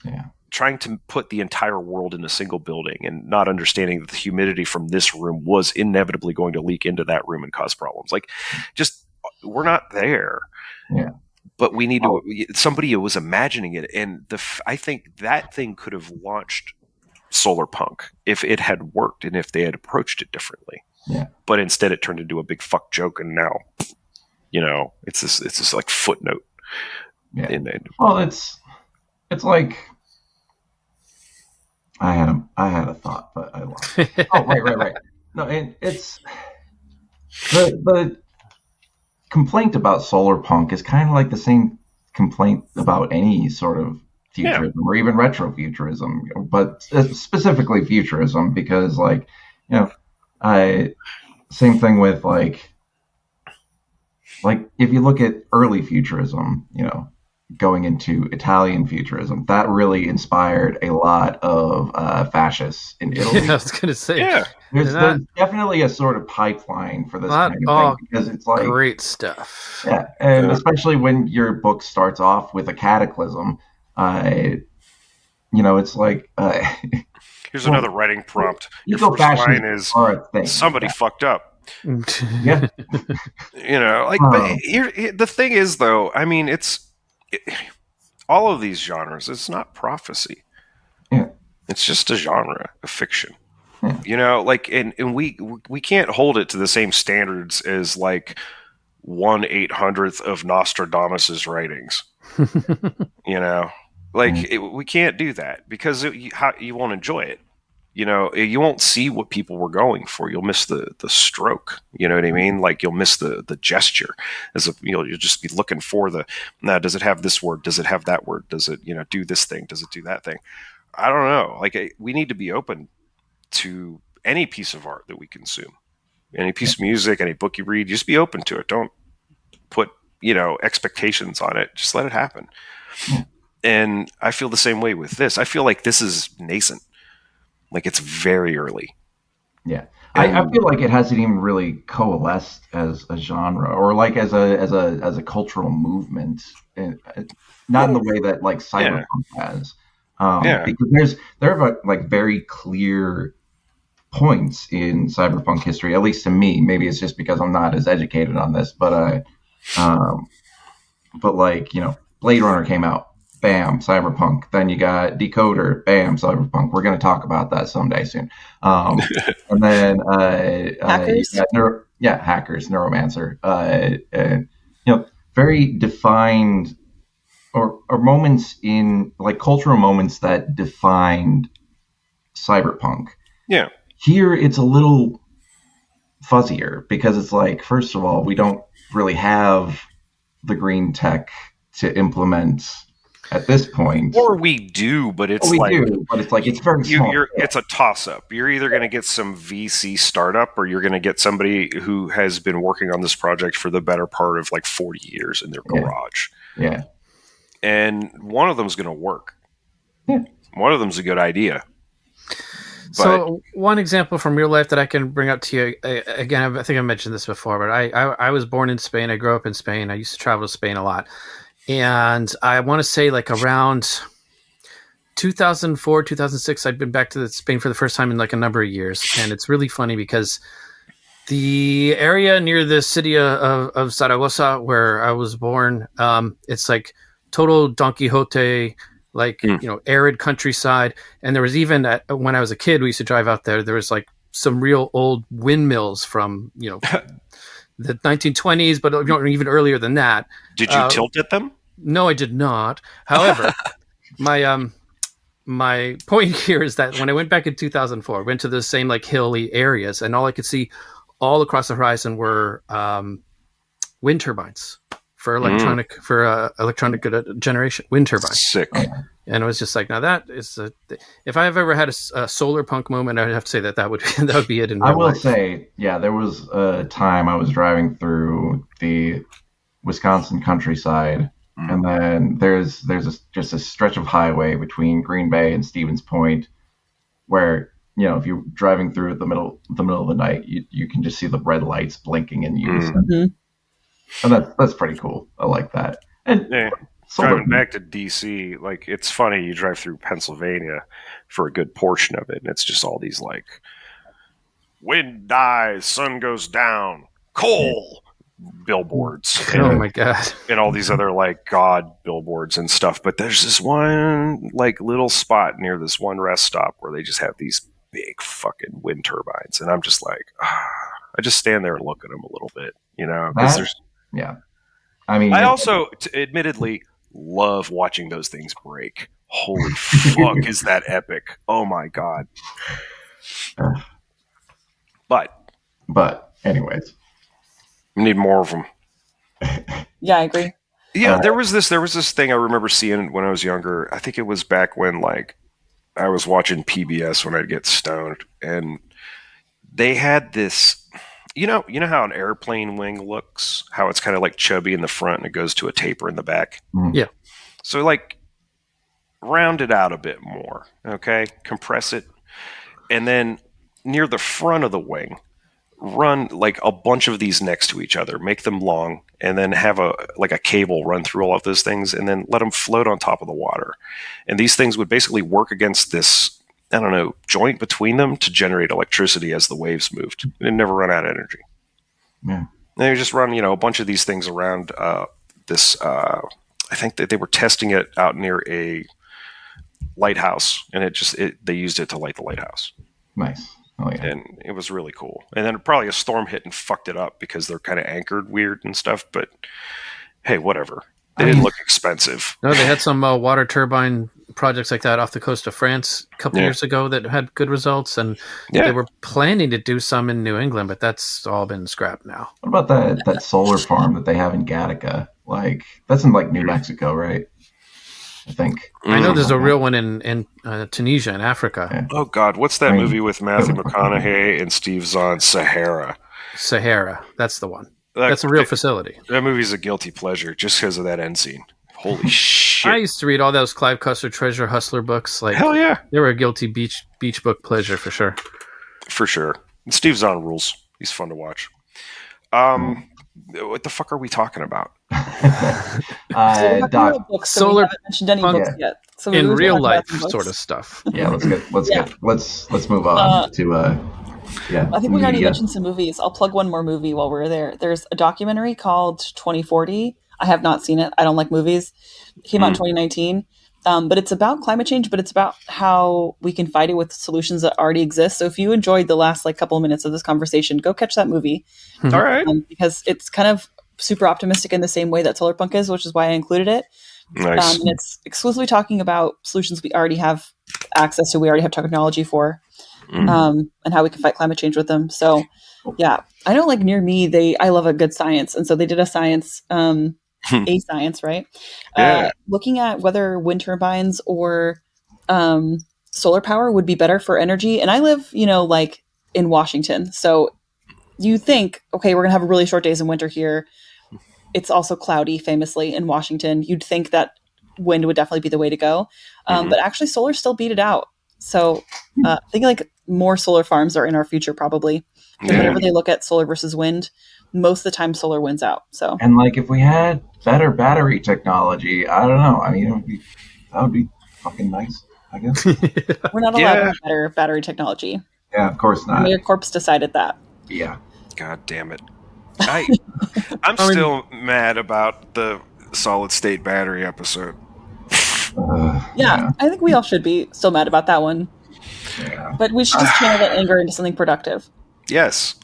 Speaker 3: Yeah.
Speaker 1: Trying to put the entire world in a single building and not understanding that the humidity from this room was inevitably going to leak into that room and cause problems. Like, just, we're not there.
Speaker 3: Yeah.
Speaker 1: But we need to. Somebody was imagining it, and I think that thing could have launched Solarpunk if it had worked and if they had approached it differently.
Speaker 3: Yeah.
Speaker 1: But instead, it turned into a big fuck joke, and now, it's this like footnote.
Speaker 3: Yeah. Well, it's like I had a thought, but I lost it. Oh, right. No, and it's the complaint about Solarpunk is kind of like the same complaint about any sort of futurism or even retrofuturism, but specifically futurism, because same thing with like if you look at early futurism, going into Italian futurism, that really inspired a lot of fascists in Italy.
Speaker 4: I was going to say,
Speaker 3: there's definitely a sort of pipeline for this kind of thing, because it's like
Speaker 4: great stuff.
Speaker 3: Yeah, and especially when your book starts off with a cataclysm, it's like
Speaker 1: here's another writing prompt. Your first line is somebody fucked up.
Speaker 3: Yeah,
Speaker 1: but the thing is, though, I mean, all of these genres, it's not prophecy.
Speaker 3: Yeah.
Speaker 1: It's just a genre of fiction. Yeah. And we can't hold it to the same standards as like 1/800th of Nostradamus's writings. We can't do that because you won't enjoy it. You won't see what people were going for. You'll miss the stroke. You know what I mean? Like, you'll miss the gesture. You'll just be looking for does it have this word? Does it have that word? Does it, do this thing? Does it do that thing? I don't know. Like, we need to be open to any piece of art that we consume, any piece of music, any book you read. Just be open to it. Don't put, expectations on it. Just let it happen. And I feel the same way with this. I feel like this is nascent. Like, it's very early.
Speaker 3: Yeah, I feel like it hasn't even really coalesced as a genre or like as a cultural movement, not in the way that like Cyberpunk has. Because there are like very clear points in Cyberpunk history, at least to me. Maybe it's just because I'm not as educated on this, but but like, you know, Blade Runner came out, bam, cyberpunk. Then you got Decoder, bam, cyberpunk. We're going to talk about that someday soon. And then
Speaker 5: Hackers,
Speaker 3: hackers, Neuromancer. You know, very defined or moments in like cultural moments that defined cyberpunk.
Speaker 1: Yeah.
Speaker 3: Here it's a little fuzzier because it's like, first of all, we don't really have the green tech to implement at this point.
Speaker 1: Or we do, but it's
Speaker 3: it's very small.
Speaker 1: It's a toss-up. You're either going to get some VC startup or you're going to get somebody who has been working on this project for the better part of like 40 years in their garage.
Speaker 3: Yeah.
Speaker 1: And one of them is going to work.
Speaker 3: Yeah.
Speaker 1: One of them's a good idea.
Speaker 4: So one example from real life that I can bring up to you, again, I think I mentioned this before, but I was born in Spain. I grew up in Spain. I used to travel to Spain a lot. And I want to say like around 2004, 2006, I'd been back to Spain for the first time in like a number of years. And it's really funny because the area near the city of Zaragoza, where I was born, it's like total Don Quixote, like, you know, arid countryside. And there was even, when I was a kid, we used to drive out there. There was like some real old windmills from, you know, the 1920s, but even earlier than that.
Speaker 1: Did you tilt at them?
Speaker 4: No, I did not. However, my point here is that when I went back in 2004, I went to the same like hilly areas, and all I could see all across the horizon were wind turbines for electronic generation. Wind turbines.
Speaker 1: Sick.
Speaker 4: And it was just like, now that is if I've ever had a Solarpunk moment, I'd have to say that would be it.
Speaker 3: I will say, yeah, there was a time I was driving through the Wisconsin countryside, and then there's just a stretch of highway between Green Bay and Stevens Point, where, you know, if you're driving through the middle of the night, you can just see the red lights blinking in unison, and that's pretty cool. I like that. And
Speaker 1: driving back to DC, like, it's funny, you drive through Pennsylvania for a good portion of it, and it's just all these like wind dies, sun goes down, coal billboards.
Speaker 4: Oh my god.
Speaker 1: And all these other like God billboards and stuff. But there's this one like little spot near this one rest stop where they just have these big fucking wind turbines, and I'm just like, I just stand there and look at them a little bit, you know, because there's
Speaker 3: I mean,
Speaker 1: I also admittedly love watching those things break. Holy fuck, is that epic? Oh my god.
Speaker 3: But anyways,
Speaker 1: we need more of them.
Speaker 5: Yeah, I agree.
Speaker 1: Yeah, there was this thing I remember seeing when I was younger. I think it was back when like I was watching PBS when I'd get stoned, and they had this. You know how an airplane wing looks? How it's kind of like chubby in the front and it goes to a taper in the back?
Speaker 4: Yeah.
Speaker 1: So like round it out a bit more, okay? Compress it. And then near the front of the wing, run like a bunch of these next to each other, make them long, and then have a cable run through all of those things, and then let them float on top of the water. And these things would basically work against this, I don't know, joint between them to generate electricity as the waves moved. It never run out of energy.
Speaker 3: Yeah.
Speaker 1: And you just run, a bunch of these things around this. I think that they were testing it out near a lighthouse, and they used it to light the lighthouse.
Speaker 3: Nice. Oh, yeah.
Speaker 1: And it was really cool. And then probably a storm hit and fucked it up because they're kind of anchored weird and stuff. But hey, whatever. They didn't look expensive.
Speaker 4: No, they had some water turbine projects like that off the coast of France a couple years ago that had good results, and they were planning to do some in New England, but that's all been scrapped now.
Speaker 3: What about that solar farm that they have in Gattaca? Like, that's in like New Mexico, right? I think.
Speaker 4: I know there's a real one in Tunisia, in Africa.
Speaker 3: Yeah.
Speaker 1: Oh God, what's that movie with Matthew McConaughey and Steve Zahn? Sahara,
Speaker 4: that's the one. That's a real facility.
Speaker 1: That movie's a guilty pleasure just because of that end scene. Holy shit!
Speaker 4: I used to read all those Clive Cussler Treasure Hustler books. Like,
Speaker 1: hell yeah,
Speaker 4: they were a guilty beach book pleasure for sure.
Speaker 1: For sure. And Steve Zahn rules. He's fun to watch. What the fuck are we talking about?
Speaker 5: Books, so we haven't mentioned any books yet. So
Speaker 4: in real life sort of stuff.
Speaker 3: Yeah, let's move on to
Speaker 5: I think we already mentioned some movies. I'll plug one more movie while we're there. There's a documentary called 2040. I have not seen it. I don't like movies. It came out in 2019. But it's about climate change, but it's about how we can fight it with solutions that already exist. So if you enjoyed the last couple of minutes of this conversation, go catch that movie.
Speaker 1: All right.
Speaker 5: Because it's kind of super optimistic in the same way that Solarpunk is, which is why I included it.
Speaker 1: Nice.
Speaker 5: And it's exclusively talking about solutions we already have access to, we already have technology for, and how we can fight climate change with them. So yeah, I know near me, I love a good science. And so they did a science, science, right?
Speaker 1: Yeah.
Speaker 5: Looking at whether wind turbines or solar power would be better for energy. And I live, in Washington. So you think, okay, we're going to have really short days in winter here. It's also cloudy, famously, in Washington. You'd think that wind would definitely be the way to go. But actually, solar still beat it out. So I think more solar farms are in our future, probably. And whenever they look at solar versus wind, most of the time solar wins out. So,
Speaker 3: and if we had better battery technology, I don't know. I mean, that would be fucking nice, I guess.
Speaker 5: We're not allowed to have better battery technology.
Speaker 3: Yeah, of course not.
Speaker 5: Mayor Corpse decided that.
Speaker 3: Yeah.
Speaker 1: God damn it. I'm still mad about the solid state battery episode.
Speaker 5: Yeah, I think we all should be still mad about that one.
Speaker 3: Yeah.
Speaker 5: But we should just channel that anger into something productive.
Speaker 1: Yes.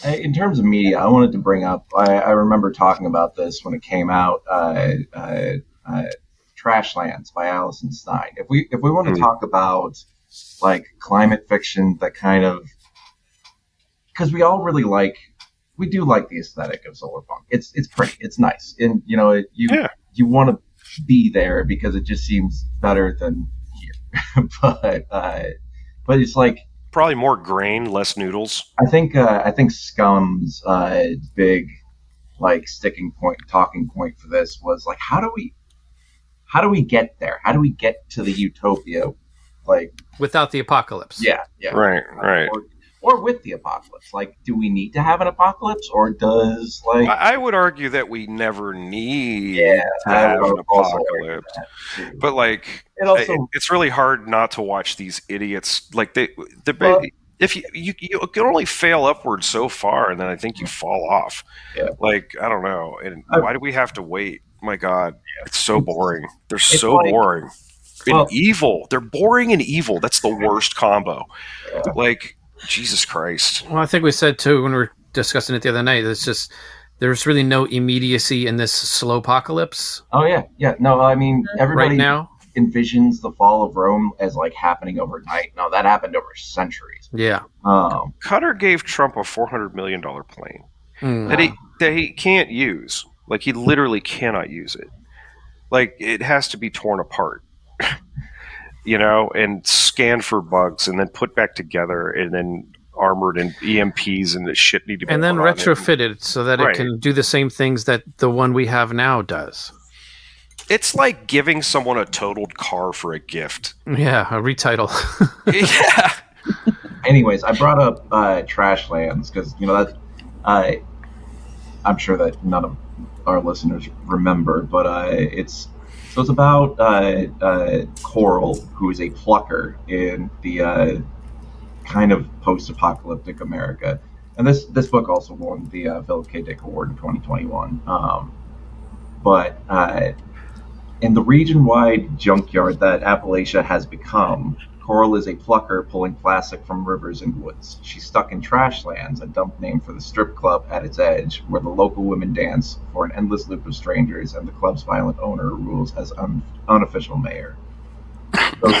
Speaker 3: In terms of media, I wanted to bring up, I remember talking about this when it came out, Trashlands by Alison Stein. If we want to talk about climate fiction that kind of, because we all really we do like the aesthetic of Solarpunk. It's pretty, it's nice, and you want to be there because it just seems better than here. but it's
Speaker 1: probably more grain, less noodles.
Speaker 3: I think Scum's big talking point for this was how do we get there? How do we get to the utopia
Speaker 4: without the apocalypse?
Speaker 3: Yeah.
Speaker 1: Right.
Speaker 3: Or with the apocalypse. Do we need to have an apocalypse, or does
Speaker 1: I would argue that we never need to have an apocalypse. But it's really hard not to watch these idiots. If you can only fail upward so far, and then I think you fall off.
Speaker 3: Yeah.
Speaker 1: I don't know. And why do we have to wait? My God, it's so boring. They're so boring and evil. They're boring and evil. That's the worst combo. Yeah. Jesus Christ.
Speaker 4: Well, I think we said too when we were discussing it the other night, there's really no immediacy in this slow apocalypse.
Speaker 3: Oh yeah. No, I mean everybody
Speaker 4: right now
Speaker 3: envisions the fall of Rome as happening overnight. No, that happened over centuries.
Speaker 4: Yeah.
Speaker 1: Qatar gave Trump a $400 million plane that he can't use. He literally cannot use it. It has to be torn apart. And scanned for bugs, and then put back together, and then armored and EMPs and the shit need to be
Speaker 4: and then retrofitted so that it can do the same things that the one we have now does.
Speaker 1: It's like giving someone a totaled car for a gift.
Speaker 4: Yeah, a retitle.
Speaker 1: Yeah.
Speaker 3: Anyways, I brought up Trashlands because that I'm sure that none of our listeners remember, but it's about Coral, who is a plucker in the kind of post-apocalyptic America. And this book also won the Philip K. Dick Award in 2021. But in the region-wide junkyard that Appalachia has become, Coral is a plucker pulling plastic from rivers and woods. She's stuck in Trashlands, a dump name for the strip club at its edge, where the local women dance for an endless loop of strangers, and the club's violent owner rules as unofficial mayor. So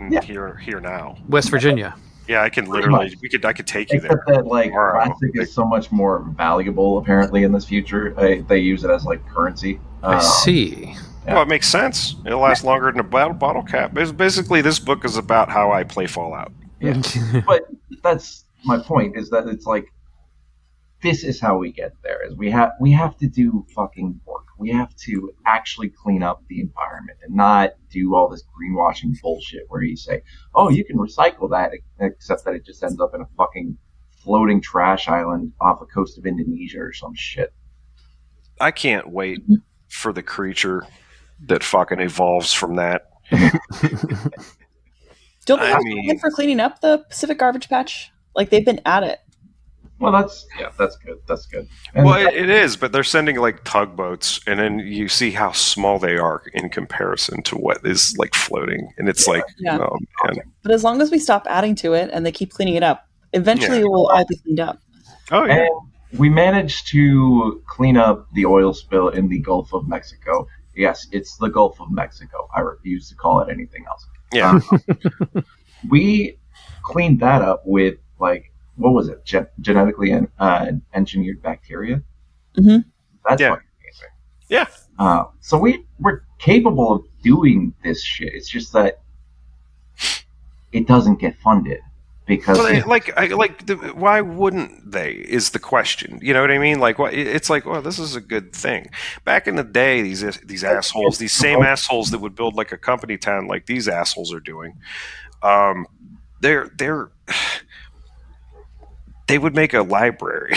Speaker 3: it's
Speaker 1: here now,
Speaker 4: West Virginia.
Speaker 1: Yeah, I can literally, I could take you there.
Speaker 3: Except that plastic is so much more valuable apparently in this future. They use it as currency.
Speaker 4: I see.
Speaker 1: Yeah. Well, it makes sense. It'll last longer than a bottle cap. Basically, this book is about how I play Fallout.
Speaker 3: Yeah. But that's my point, is that it's this is how we get there. Is we have to do fucking work. We have to actually clean up the environment and not do all this greenwashing bullshit where you say, oh, you can recycle that, except that it just ends up in a fucking floating trash island off the coast of Indonesia or some shit.
Speaker 1: I can't wait for the creature that fucking evolves from that.
Speaker 5: Don't they have a plan for cleaning up the Pacific Garbage Patch? They've been at it.
Speaker 3: Well, that's good. That's good.
Speaker 1: And well, it is, but they're sending like tugboats, and then you see how small they are in comparison to what is like floating, and it's like, oh man.
Speaker 5: But as long as we stop adding to it and they keep cleaning it up, eventually it will all be cleaned up.
Speaker 1: Oh yeah.
Speaker 3: And we managed to clean up the oil spill in the Gulf of Mexico. Yes, it's the Gulf of Mexico. I refuse to call it anything else.
Speaker 1: Yeah.
Speaker 3: We cleaned that up with like, what was it? Genetically engineered bacteria.
Speaker 5: Mm-hmm.
Speaker 3: That's fucking amazing.
Speaker 1: Yeah.
Speaker 3: So we're capable of doing this shit. It's just that it doesn't get funded because
Speaker 1: why wouldn't they? Is the question. You know what I mean? Like, it's like, well, this is a good thing. Back in the day, these assholes, these same assholes that would build like a company town, like these assholes are doing. They would make a library,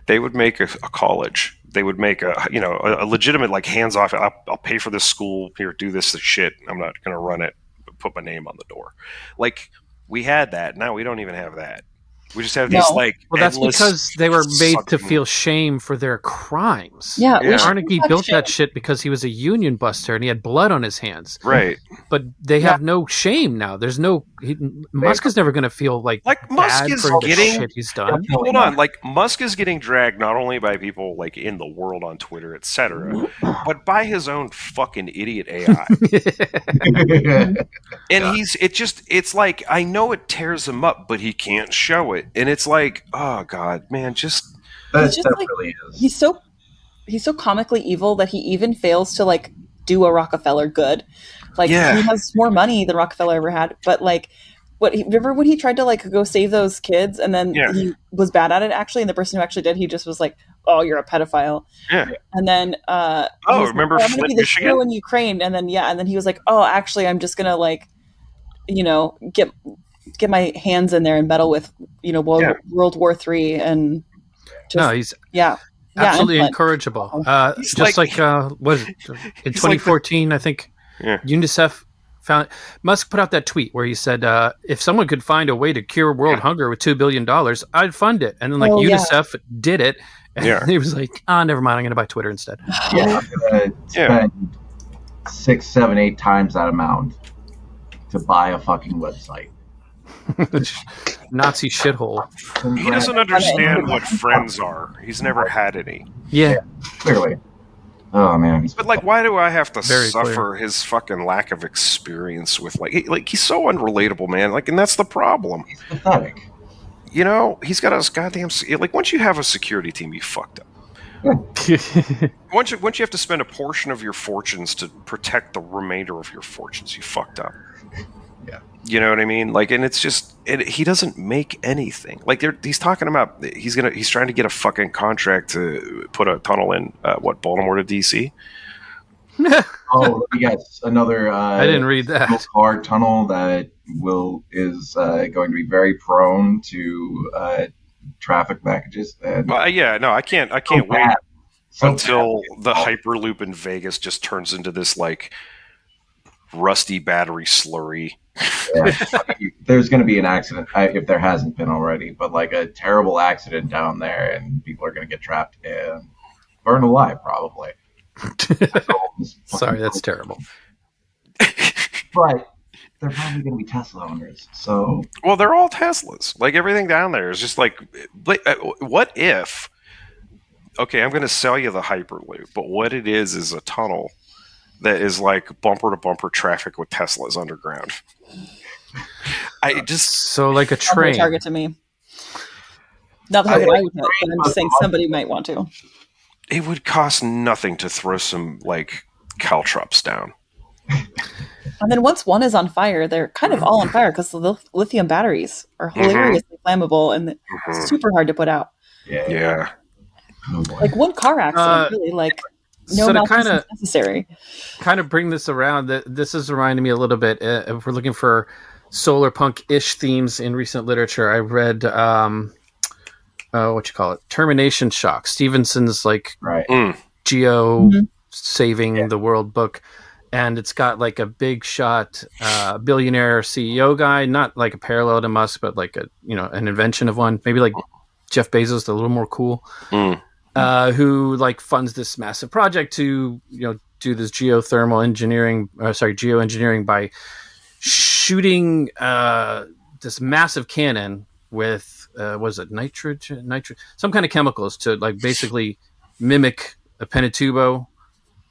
Speaker 1: they would make a college, they would make a legitimate like hands off. I'll pay for this school here, do this shit. I'm not going to run it, but put my name on the door. Like we had that. Now we don't even have that. We just have these like.
Speaker 4: Well, that's because they were made to feel shame for their crimes.
Speaker 5: Yeah.
Speaker 4: Carnegie built that shit because he was a union buster and he had blood on his hands.
Speaker 1: Right.
Speaker 4: But they have no shame now. There's no. Musk is never going to feel like
Speaker 1: Musk
Speaker 4: bad
Speaker 1: is
Speaker 4: for the
Speaker 1: getting
Speaker 4: shit he's done.
Speaker 1: Hold on, like Musk is getting dragged not only by people like in the world on Twitter, etc., but by his own fucking idiot AI. And it's like, I know it tears him up, but he can't show it. And it's like, oh god, man,
Speaker 5: really is. He's so comically evil that he even fails to like do a Rockefeller good. Like he has more money than Rockefeller ever had, but like remember when he tried to like go save those kids and then he was bad at it actually, and the person who actually did, he just was like, oh, you're a pedophile.
Speaker 1: Yeah.
Speaker 5: And then
Speaker 1: remember
Speaker 5: like, I'm gonna be the
Speaker 1: Michigan?
Speaker 5: hero in Ukraine, and then he was like, oh, actually I'm just gonna like, get my hands in there and meddle with, World War III and
Speaker 4: he's absolutely incorrigible. Just like what is it? In 2014, I think UNICEF found Musk put out that tweet where he said, if someone could find a way to cure world hunger with $2 billion, I'd fund it. And then UNICEF did it. And he was like, never mind, I'm going to buy Twitter instead.
Speaker 3: Yeah, spend 6, 7, 8 times that amount to buy a fucking website.
Speaker 4: Nazi shithole.
Speaker 1: He doesn't understand what friends are. He's never had any.
Speaker 4: Yeah,
Speaker 3: clearly. Oh man.
Speaker 1: But like, why do I have to suffer his fucking lack of experience with he's so unrelatable, man. Like, and that's the problem.
Speaker 3: He's pathetic.
Speaker 1: He's got a goddamn once you have a security team, you fucked up. Once you have to spend a portion of your fortunes to protect the remainder of your fortunes, you fucked up.
Speaker 3: Yeah.
Speaker 1: You know what I mean? Like, and it's just he doesn't make anything. Like he's talking about he's trying to get a fucking contract to put a tunnel in Baltimore to DC.
Speaker 3: Oh yes, another.
Speaker 4: I didn't read that.
Speaker 3: Car tunnel that is going to be very prone to traffic packages.
Speaker 1: I can't wait until the Hyperloop in Vegas just turns into this like rusty battery slurry.
Speaker 3: Yeah. There's going to be an accident if there hasn't been already, but like a terrible accident down there, and people are going to get trapped and burned alive, probably.
Speaker 4: Sorry, that's terrible.
Speaker 3: But they're probably going to be Tesla owners. So,
Speaker 1: well, they're all Teslas. Like everything down there is just like, what if? Okay, I'm going to sell you the Hyperloop, but what it is a tunnel that is like bumper to bumper traffic with Teslas underground.
Speaker 4: So like a train.
Speaker 5: Target to me. Not that I would know, but I'm just saying somebody might want to.
Speaker 1: It would cost nothing to throw some like caltrops down.
Speaker 5: And then once one is on fire, they're kind of all on fire because the lithium batteries are hilariously flammable and super hard to put out.
Speaker 1: Yeah.
Speaker 5: Like one car accident, really, like no malfeasance necessary.
Speaker 4: Kind of bring this around. This is reminding me a little bit. If we're looking for Solarpunk-ish themes in recent literature, I read Termination Shock, Stevenson's geo saving the world book, and it's got like a big shot billionaire CEO guy, not like a parallel to Musk, but like an invention of one, maybe like Jeff Bezos, a little more cool, who like funds this massive project to do this geoengineering by shooting this massive cannon with nitrogen, some kind of chemicals to like basically mimic a Pinatubo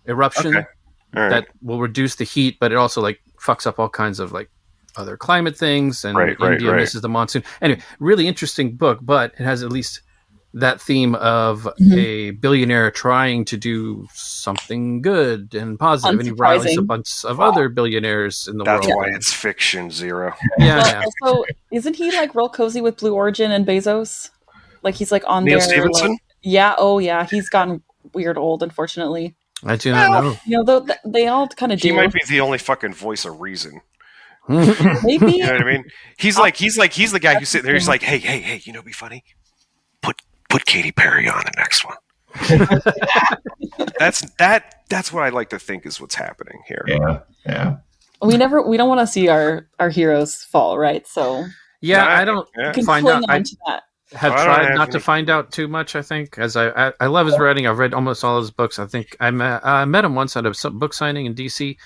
Speaker 4: eruption that will reduce the heat, but it also like fucks up all kinds of like other climate things, and India misses the monsoon. Anyway, really interesting book, but it has at least that theme of a billionaire trying to do something good and positive, and he rallies a bunch of other billionaires in the world.
Speaker 1: That's why it's fiction, Xero.
Speaker 4: Yeah.
Speaker 5: Also, isn't he like real cozy with Blue Origin and Bezos? Like he's like on
Speaker 1: Neil
Speaker 5: there.
Speaker 1: Stephenson?
Speaker 5: Like, yeah. Oh yeah. He's gotten weird old, unfortunately.
Speaker 4: I do not know.
Speaker 5: They all kind of do.
Speaker 1: He might be the only fucking voice of reason.
Speaker 5: Maybe.
Speaker 1: You know what I mean? He's the guy who's sitting there. He's like, hey, you know, be funny. Put Katy Perry on the next one. That's what I like to think is what's happening here.
Speaker 3: Yeah.
Speaker 5: We don't want to see our heroes fall, right? So
Speaker 4: I don't find out.
Speaker 5: That.
Speaker 4: Have tried not to find out too much. I think, as I love his writing. I've read almost all his books. I think I met him once at a book signing in DC.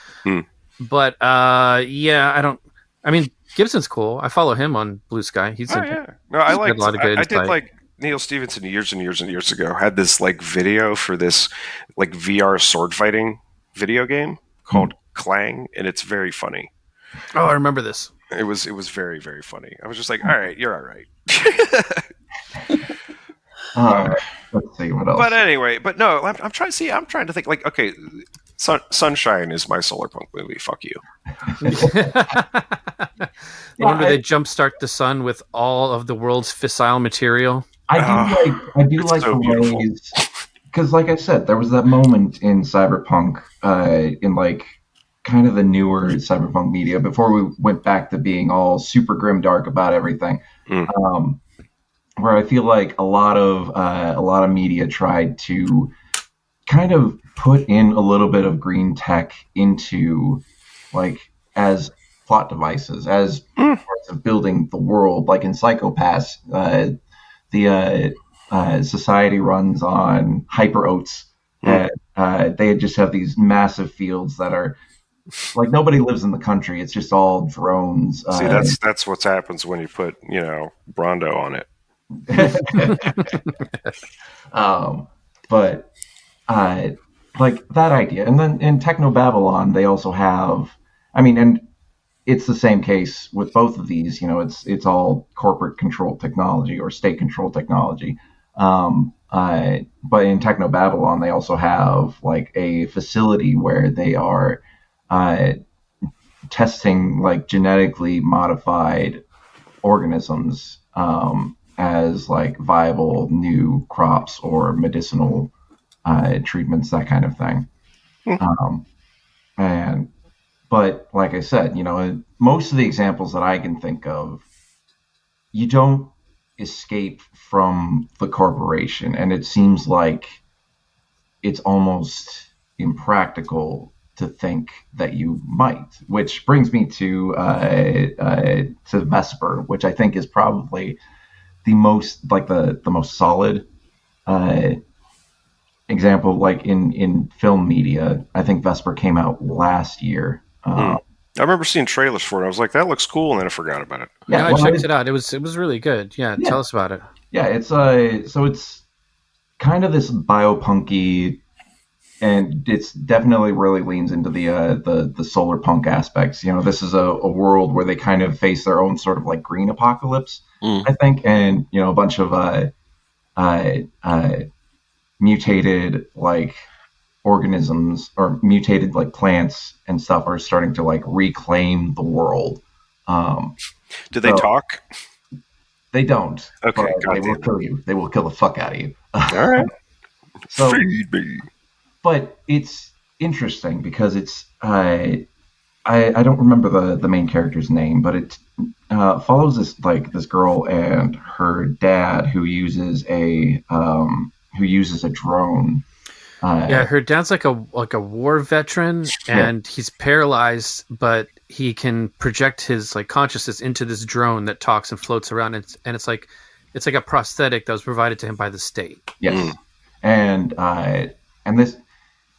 Speaker 4: But I don't. I mean, Gibson's cool. I follow him on Blue Sky. I
Speaker 1: like
Speaker 4: a lot of good
Speaker 1: I did like Neil Stephenson years and years and years ago. Had this like video for this like VR sword fighting video game called Clang, and it's very funny.
Speaker 4: Oh, I remember this.
Speaker 1: It was very, very funny. I was just like, all right, you're all right.
Speaker 3: Let's see what else.
Speaker 1: But anyway, I'm trying to think like, okay, Sunshine is my Solarpunk movie. Fuck you.
Speaker 4: Remember they jumpstart the sun with all of the world's fissile material?
Speaker 3: I do like the ways, because like I said, there was that moment in Cyberpunk, in like kind of the newer Cyberpunk media before we went back to being all super grim dark about everything. Where I feel like a lot of media tried to kind of put in a little bit of green tech into like as plot devices, as parts of building the world. Like in Psychopaths, the society runs on hyper oats, and they just have these massive fields that are like nobody lives in the country. It's just all drones.
Speaker 1: See, that's what happens when you put Brondo on it.
Speaker 3: But like that idea, and then in Techno Babylon they also have, and it's the same case with both of these. It's all corporate controlled technology or state controlled technology. But in Techno Babylon they also have like a facility where they are testing like genetically modified organisms as like viable new crops or medicinal treatments, that kind of thing. But like I said, most of the examples that I can think of, you don't escape from the corporation, and it seems like it's almost impractical to think that you might, which brings me to Vesper, which I think is probably the most like the most solid example. Like in film media, I think Vesper came out last year.
Speaker 1: I remember seeing trailers for it. I was like, that looks cool, and then I forgot about it.
Speaker 4: Yeah, I checked it out. It was really good. Yeah, tell us about it.
Speaker 3: Yeah, it's so it's kind of this biopunky, and it's definitely really leans into the solar punk aspects. This is a world where they kind of face their own sort of like green apocalypse, I think, and a bunch of mutated like organisms or mutated like plants and stuff are starting to like reclaim the world.
Speaker 1: Do they talk?
Speaker 3: They don't.
Speaker 1: Okay,
Speaker 3: they will kill you. They will kill the fuck out of you.
Speaker 1: All right.
Speaker 3: So,
Speaker 1: feed me.
Speaker 3: But it's interesting because it's I don't remember the main character's name, but it follows this girl and her dad who uses a drone.
Speaker 4: Her dad's like a war veteran, and he's paralyzed, but he can project his like consciousness into this drone that talks and floats around. And it's like It's like a prosthetic that was provided to him by the state.
Speaker 3: Yes, and this,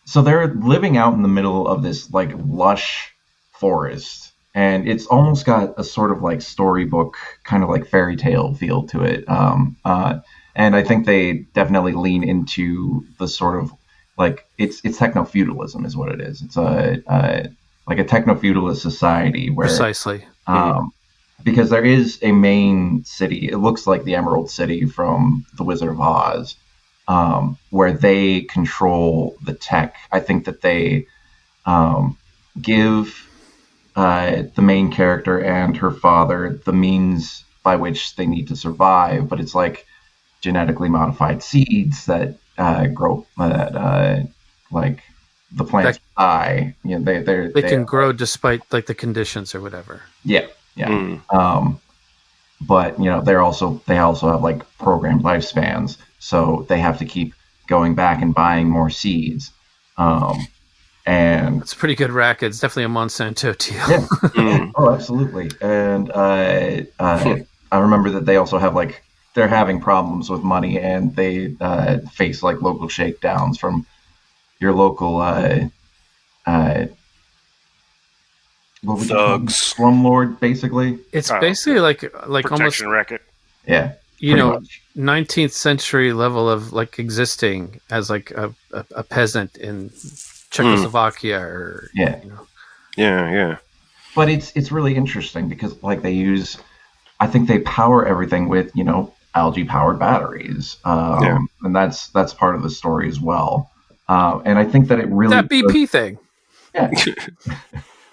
Speaker 3: so they're living out in the middle of this like lush forest, and it's almost got a sort of like storybook kind of like fairy tale feel to it. And I think they definitely lean into the sort of like it's techno feudalism is what it is. It's a like a techno feudalist society where
Speaker 4: precisely.
Speaker 3: Because there is a main city. It looks like the Emerald City from The Wizard of Oz, where they control the tech. I think that they give the main character and her father the means by which they need to survive, but it's like genetically modified seeds that grow like the plants die. You know,
Speaker 4: they can grow despite like the conditions or whatever.
Speaker 3: Yeah. But you know, they also have like programmed lifespans, so they have to keep going back and buying more seeds. And
Speaker 4: it's a pretty good racket. It's definitely a Monsanto deal.
Speaker 3: Yeah. Oh, absolutely. And I remember that they also have like they're having problems with money, and they face like local shakedowns from your local
Speaker 1: thugs,
Speaker 3: slumlord, basically.
Speaker 4: It's basically like
Speaker 1: protection
Speaker 4: almost
Speaker 1: racket.
Speaker 3: Yeah,
Speaker 4: you know,
Speaker 3: much.
Speaker 4: 19th century level of like existing as like a peasant in Czechoslovakia or you know.
Speaker 1: Yeah.
Speaker 3: But it's really interesting because like I think they power everything with, you know, algae powered batteries, and that's part of the story as well. And I think that it really
Speaker 4: that BP thing.
Speaker 3: Yeah.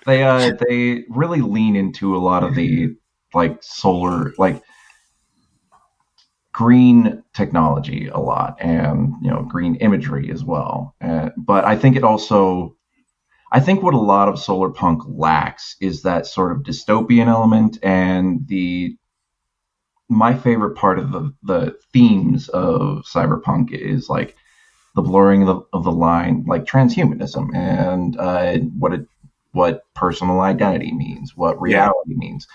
Speaker 3: They really lean into a lot of the like solar, like green technology a lot, and you know, green imagery as well. But I think I think what a lot of Solarpunk lacks is that sort of dystopian element, and my favorite part of the themes of cyberpunk is like the blurring of the line, like transhumanism and what personal identity means, what reality means.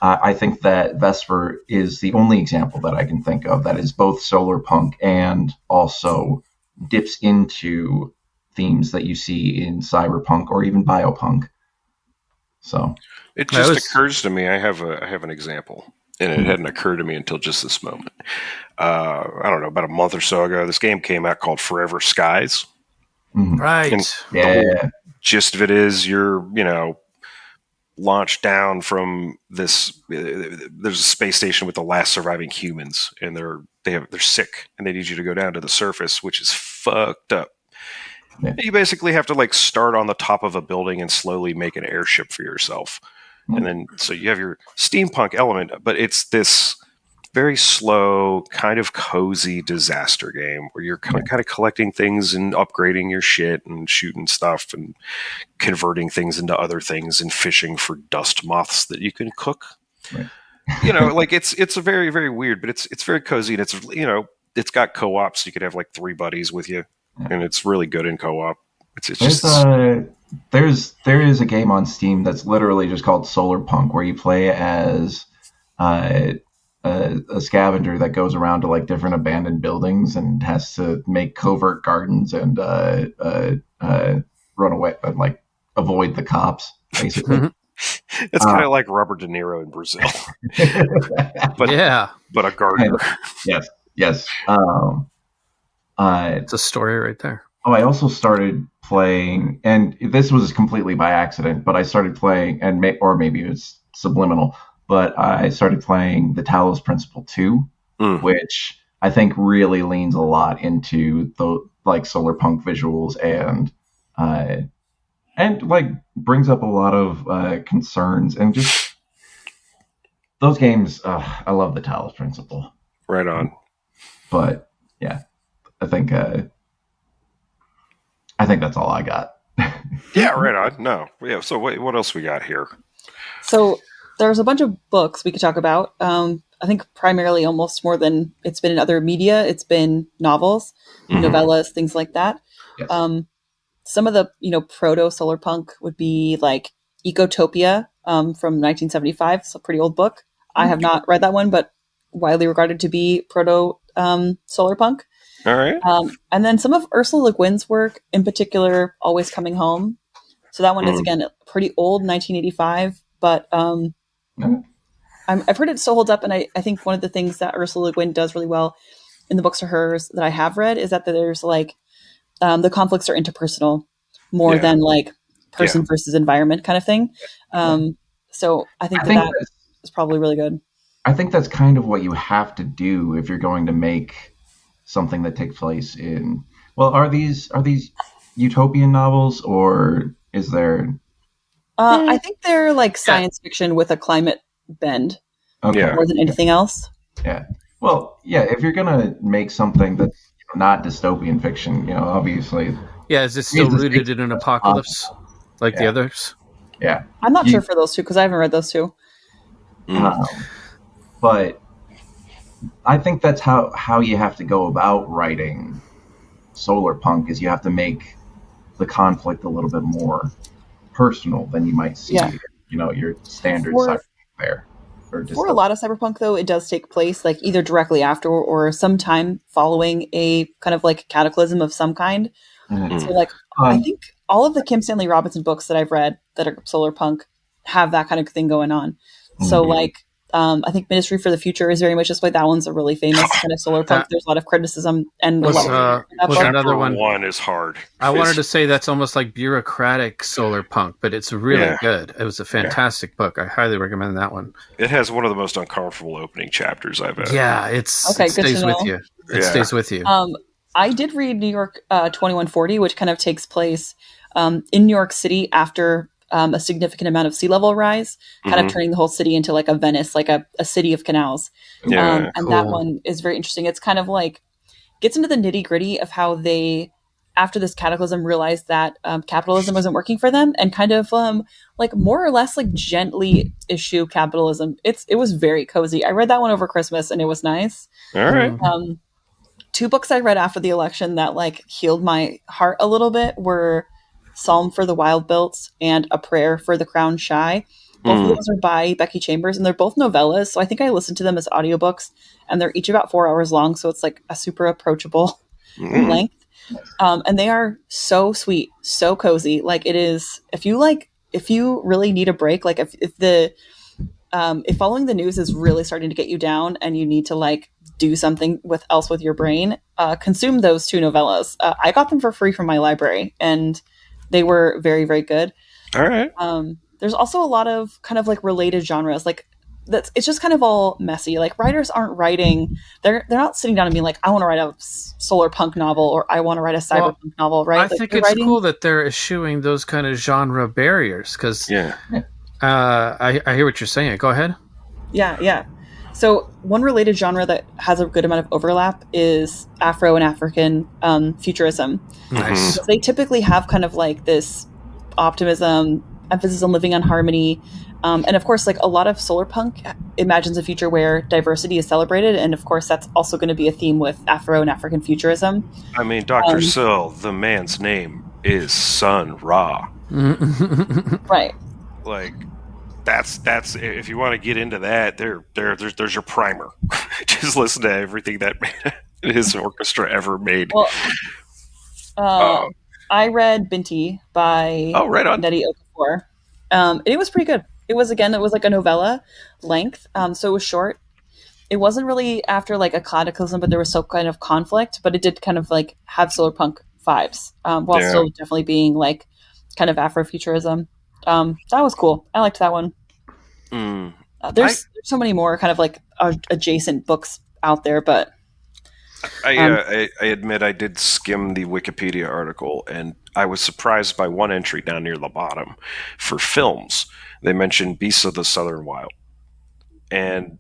Speaker 3: I think that Vesper is the only example that I can think of that is both solarpunk and also dips into themes that you see in cyberpunk or even biopunk. So
Speaker 1: it just occurs to me. I have an example, and it hadn't occurred to me until just this moment. I don't know, about a month or so ago, this game came out called Forever Skies.
Speaker 4: Right.
Speaker 1: And the whole gist of it is you're, you know, launched down from this. There's a space station with the last surviving humans, and they're sick, and they need you to go down to the surface, which is fucked up. Yeah. You basically have to like start on the top of a building and slowly make an airship for yourself. And then, so you have your steampunk element, but it's this very slow, kind of cozy disaster game where you're kind of collecting things and upgrading your shit and shooting stuff and converting things into other things and fishing for dust moths that you can cook. Right. You know, like it's a very, very weird, but it's very cozy, and it's, you know, it's got co-op, so you could have like 3 buddies with you, and it's really good in co-op.
Speaker 3: There is a game on Steam that's literally just called Solarpunk, where you play as a scavenger that goes around to like different abandoned buildings and has to make covert gardens and run away and like avoid the cops, basically.
Speaker 1: It's kind of like Robert De Niro in Brazil, but a gardener.
Speaker 3: Yes.
Speaker 4: It's a story right there.
Speaker 3: Oh, I also started playing, and this was completely by accident, but I started playing, or maybe it was subliminal, but I started playing the Talos Principle 2, which I think really leans a lot into the like solarpunk visuals and like brings up a lot of concerns, and just those games. I love the Talos Principle.
Speaker 1: Right on.
Speaker 3: But yeah, I think that's all I got.
Speaker 1: Yeah, right on. No, yeah. So what else we got here?
Speaker 5: So there's a bunch of books we could talk about. I think primarily almost more than it's been in other media. It's been novels, novellas, things like that.
Speaker 3: Yes.
Speaker 5: Some of the, you know, proto solarpunk would be like Ecotopia from 1975. It's a pretty old book. I have not read that one, but widely regarded to be proto Solarpunk.
Speaker 1: All right.
Speaker 5: And then some of Ursula Le Guin's work, in particular, Always Coming Home. So that one is, again, pretty old, 1985, but I've heard it still holds up. And I think one of the things that Ursula Le Guin does really well in the books of hers that I have read is that there's like the conflicts are interpersonal more than like person versus environment kind of thing. So I think that is probably really good.
Speaker 3: I think that's kind of what you have to do if you're going to make something that takes place in. Well, are these utopian novels, or is there?
Speaker 5: I think they're like science fiction with a climate bend, more than anything else.
Speaker 3: Yeah. Well, yeah. If you're gonna make something that's not dystopian fiction, obviously.
Speaker 4: Yeah, is it still rooted in an apocalypse like the others?
Speaker 3: Yeah.
Speaker 5: I'm not sure for those two because I haven't read those two.
Speaker 3: But I think that's how you have to go about writing Solarpunk, is you have to make the conflict a little bit more personal than you might see, your standard cyberpunk there.
Speaker 5: For a lot of cyberpunk, though, it does take place like either directly after or sometime following a kind of like cataclysm of some kind. So like I think all of the Kim Stanley Robinson books that I've read that are Solarpunk have that kind of thing going on. So like I think Ministry for the Future is very much just like that one's a really famous kind of Solarpunk. There's a lot of criticism and
Speaker 4: was another
Speaker 1: one is hard.
Speaker 4: I wanted to say that's almost like bureaucratic Solarpunk, but it's really good. It was a fantastic book. I highly recommend that one.
Speaker 1: It has one of the most uncomfortable opening chapters I've ever.
Speaker 4: Yeah, it stays with you. It stays with you.
Speaker 5: I did read New York 2140, which kind of takes place in New York City after a significant amount of sea level rise, kind of turning the whole city into like a Venice, like a city of canals. And that one is very interesting. It's kind of like gets into the nitty gritty of how they, after this cataclysm, realized that capitalism wasn't working for them, and kind of like more or less like gently issue capitalism. It was very cozy. I read that one over Christmas and it was nice.
Speaker 1: All right.
Speaker 5: Two books I read after the election that like healed my heart a little bit were Psalm for the Wild Built and A Prayer for the Crown Shy. Both of those are by Becky Chambers, and they're both novellas. So I think I listened to them as audiobooks, and they're each about 4 hours long. So it's like a super approachable length. And they are so sweet, so cozy. Like it is, if you really need a break, like if following the news is really starting to get you down and you need to like do something else with your brain, consume those two novellas. I got them for free from my library, and they were very, very good.
Speaker 1: All right.
Speaker 5: There's also a lot of kind of like related genres. Like it's just kind of all messy. Like writers aren't writing. They're not sitting down and being like, I want to write a solar punk novel, or I want to write a cyberpunk novel. Right?
Speaker 4: I think it's cool that they're eschewing those kind of genre barriers because I hear what you're saying. Go ahead.
Speaker 5: Yeah. So one related genre that has a good amount of overlap is Afro and African futurism.
Speaker 4: Nice.
Speaker 5: They typically have kind of like this optimism, emphasis on living on harmony. And of course, like a lot of Solarpunk imagines a future where diversity is celebrated. And of course, that's also going to be a theme with Afro and African futurism.
Speaker 1: I mean, Dr. Sil, the man's name is Sun Ra.
Speaker 5: Right.
Speaker 1: Like, that's if you want to get into that, there's your primer. Just listen to everything that his orchestra ever made.
Speaker 5: Well, I read Binti by
Speaker 1: right on.
Speaker 5: Nnedi Okorafor. And it was pretty good. It was like a novella length, so it was short. It wasn't really after like a cataclysm, but there was some kind of conflict. But it did kind of like have Solarpunk vibes, while still definitely being like kind of Afrofuturism. That was cool. I liked that one. There's so many more kind of like adjacent books out there, but
Speaker 1: I admit I did skim the Wikipedia article, and I was surprised by one entry down near the bottom for films. They mentioned Beasts of the Southern Wild, and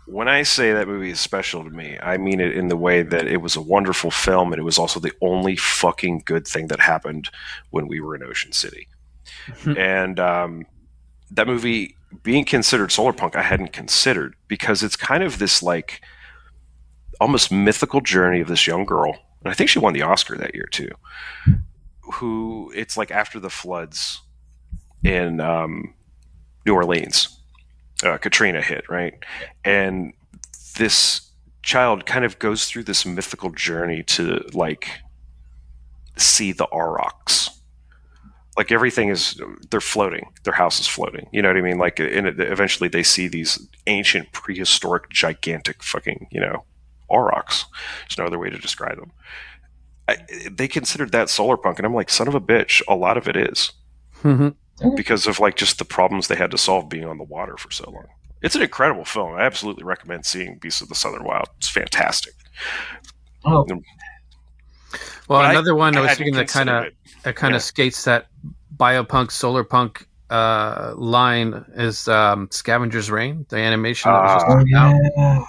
Speaker 1: when I say that movie is special to me, I mean it in the way that it was a wonderful film, and it was also the only fucking good thing that happened when we were in Ocean City. And that movie being considered Solarpunk, I hadn't considered, because it's kind of this like almost mythical journey of this young girl, and I think she won the Oscar that year too, who it's like after the floods in New Orleans, Katrina hit, right? And this child kind of goes through this mythical journey to like see the aurochs. Like everything is, they're floating. Their house is floating. You know what I mean? Like, eventually they see these ancient, prehistoric, gigantic fucking, aurochs. There's no other way to describe them. They considered that Solarpunk, and I'm like, son of a bitch. A lot of it is because of like just the problems they had to solve being on the water for so long. It's an incredible film. I absolutely recommend seeing Beasts of the Southern Wild. It's fantastic.
Speaker 4: Oh. Well, another one I was thinking that kind of skates that biopunk solarpunk line is Scavenger's Reign, the animation that was just
Speaker 3: out.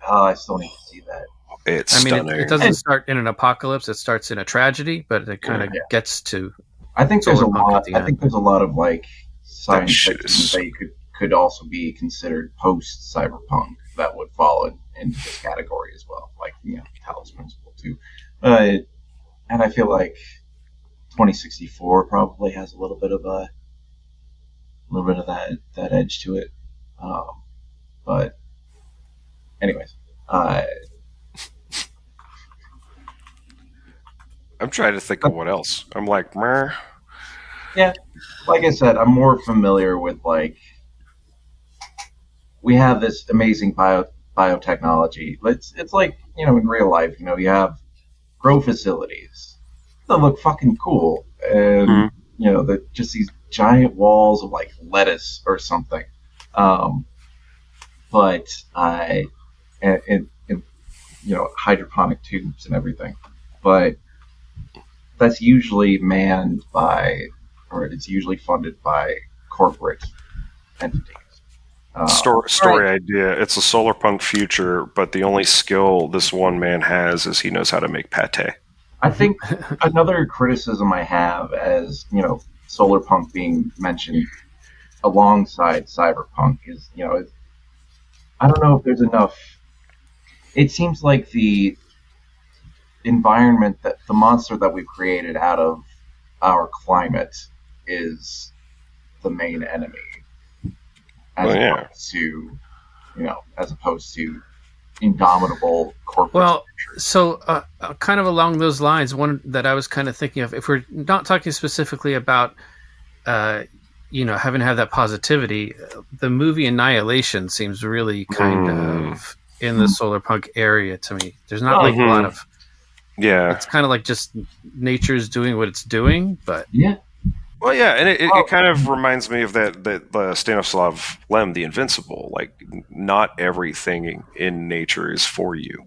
Speaker 3: Oh, I still need to see that.
Speaker 1: It's stunning.
Speaker 4: It doesn't start in an apocalypse; it starts in a tragedy, but it kind of gets to.
Speaker 3: I think there's a lot. I think there's a lot of like science fiction that could also be considered post cyberpunk that would fall into this category as well, like Talos Principle too. And I feel like 2064 probably has a little bit of that edge to it. But anyways,
Speaker 1: I'm trying to think of what else. I'm like, meh.
Speaker 3: Yeah, like I said, I'm more familiar with like we have this amazing biotechnology. It's like in real life, you have grow facilities that look fucking cool, and just these giant walls of like lettuce or something. But hydroponic tubes and everything. But that's usually manned by, or it's usually funded by corporate entities.
Speaker 1: Story idea. It's a solarpunk future, but the only skill this one man has is he knows how to make pate.
Speaker 3: I think another criticism I have as, solarpunk being mentioned alongside cyberpunk is, I don't know if there's enough. It seems like the environment, that the monster that we've created out of our climate is the main enemy. As opposed to indomitable corporate.
Speaker 4: Well, so kind of along those lines, one that I was kind of thinking of, if we're not talking specifically about, having to have that positivity, the movie Annihilation seems really kind of in the solarpunk area to me. There's not like a lot of, it's kind of like just nature's doing what it's doing, but
Speaker 1: Well, yeah, and it kind of reminds me of that Stanislav Lem, The Invincible. Like, not everything in nature is for you.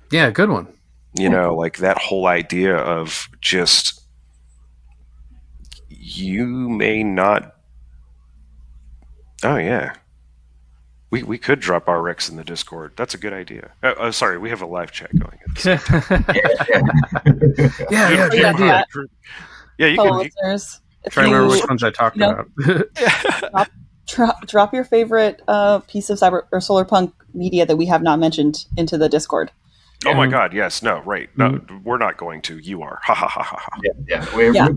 Speaker 4: Yeah, good one.
Speaker 1: Like that whole idea of just you may not. Oh yeah, we could drop our Rex in the Discord. That's a good idea. Sorry, we have a live chat going.
Speaker 4: Yeah, good idea.
Speaker 1: Yeah, you can.
Speaker 4: Try to remember which ones I talked about.
Speaker 5: Drop your favorite piece of cyber or solarpunk media that we have not mentioned into the Discord.
Speaker 1: Oh my God! Yes, no, right? No, we're not going to. You are. Ha ha ha ha.
Speaker 3: Yeah.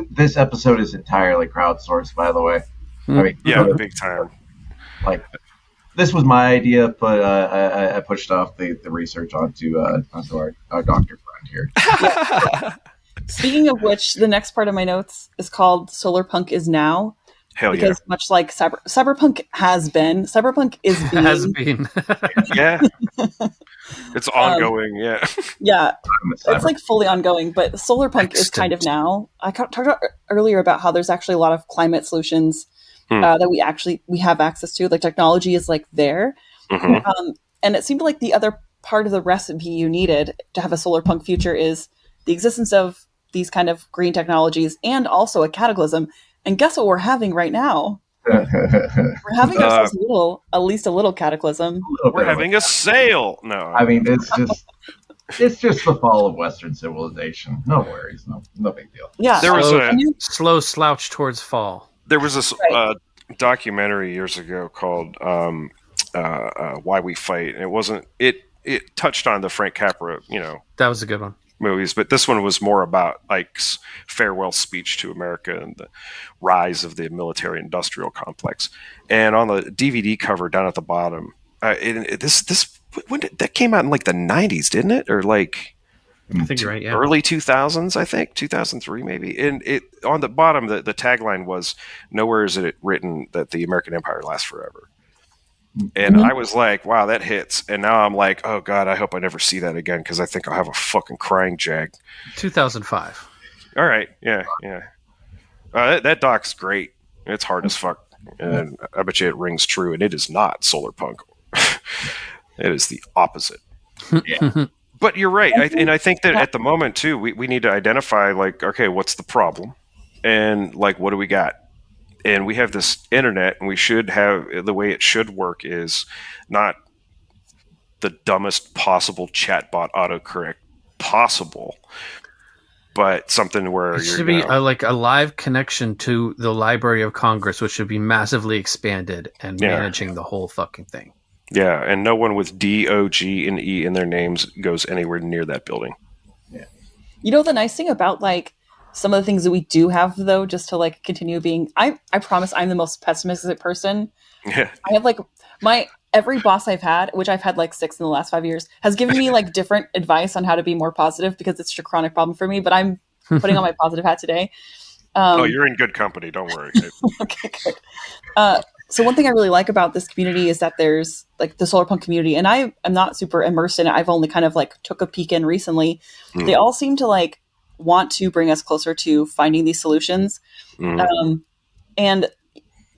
Speaker 3: This episode is entirely crowdsourced, by the way. I mean,
Speaker 1: big time.
Speaker 3: Like, this was my idea, but I pushed off the research onto our doctor friend here.
Speaker 5: Speaking of which, the next part of my notes is called Solarpunk is Now.
Speaker 1: Hell
Speaker 5: because much like Cyberpunk has been, Cyberpunk is being.
Speaker 4: Has been.
Speaker 1: Yeah. It's ongoing, yeah.
Speaker 5: Yeah. It's like fully ongoing, but Solarpunk is kind of now. I talked about earlier about how there's actually a lot of climate solutions that we have access to. Like, technology is like there. And it seemed like the other part of the recipe you needed to have a Solarpunk future is the existence of these kind of green technologies and also a cataclysm. And guess what we're having right now? We're having ourselves at least a little cataclysm.
Speaker 1: We're having a sale. No,
Speaker 3: I mean, it's just the fall of Western civilization. No worries, no big deal.
Speaker 5: Yeah,
Speaker 1: there was a
Speaker 4: slow slouch towards fall.
Speaker 1: There was this documentary years ago called "Why We Fight," and it touched on the Frank Capra,
Speaker 4: that was a good one.
Speaker 1: Movies, but this one was more about Ike's farewell speech to America and the rise of the military-industrial complex. And on the DVD cover down at the bottom, when that came out in like the 90s, didn't it? Or like
Speaker 4: I think you're right. Yeah,
Speaker 1: early 2000s, I think 2003 maybe. And it on the bottom, the tagline was, "Nowhere is it written that the American Empire lasts forever." And I was like, wow, that hits. And now I'm like, oh, God, I hope I never see that again because I think I'll have a fucking crying jag.
Speaker 4: 2005.
Speaker 1: All right. Yeah. That doc's great. It's hard as fuck. And I bet you it rings true. And it is not Solarpunk. It is the opposite. Yeah. But you're right. I think that at the moment, too, we need to identify, like, okay, what's the problem? And, like, what do we got? And we have this internet, and we should have the way it should work is not the dumbest possible chatbot autocorrect possible, but something where it
Speaker 4: should be like a live connection to the Library of Congress, which should be massively expanded and managing the whole fucking thing. Yeah,
Speaker 1: and no one with D, O, G, and E in their names goes anywhere near that building.
Speaker 5: Yeah. You know, the nice thing about like some of the things that we do have, though, just to like continue being, I promise I'm the most pessimistic person. Yeah. I have like every boss I've had, which I've had like 6 in the last 5 years, has given me like different advice on how to be more positive because it's a chronic problem for me, but I'm putting on my positive hat today.
Speaker 1: You're in good company. Don't worry.
Speaker 5: Okay, good. So one thing I really like about this community is that there's like the Solarpunk community, and I am not super immersed in it. I've only kind of like took a peek in recently. They all seem to like want to bring us closer to finding these solutions. And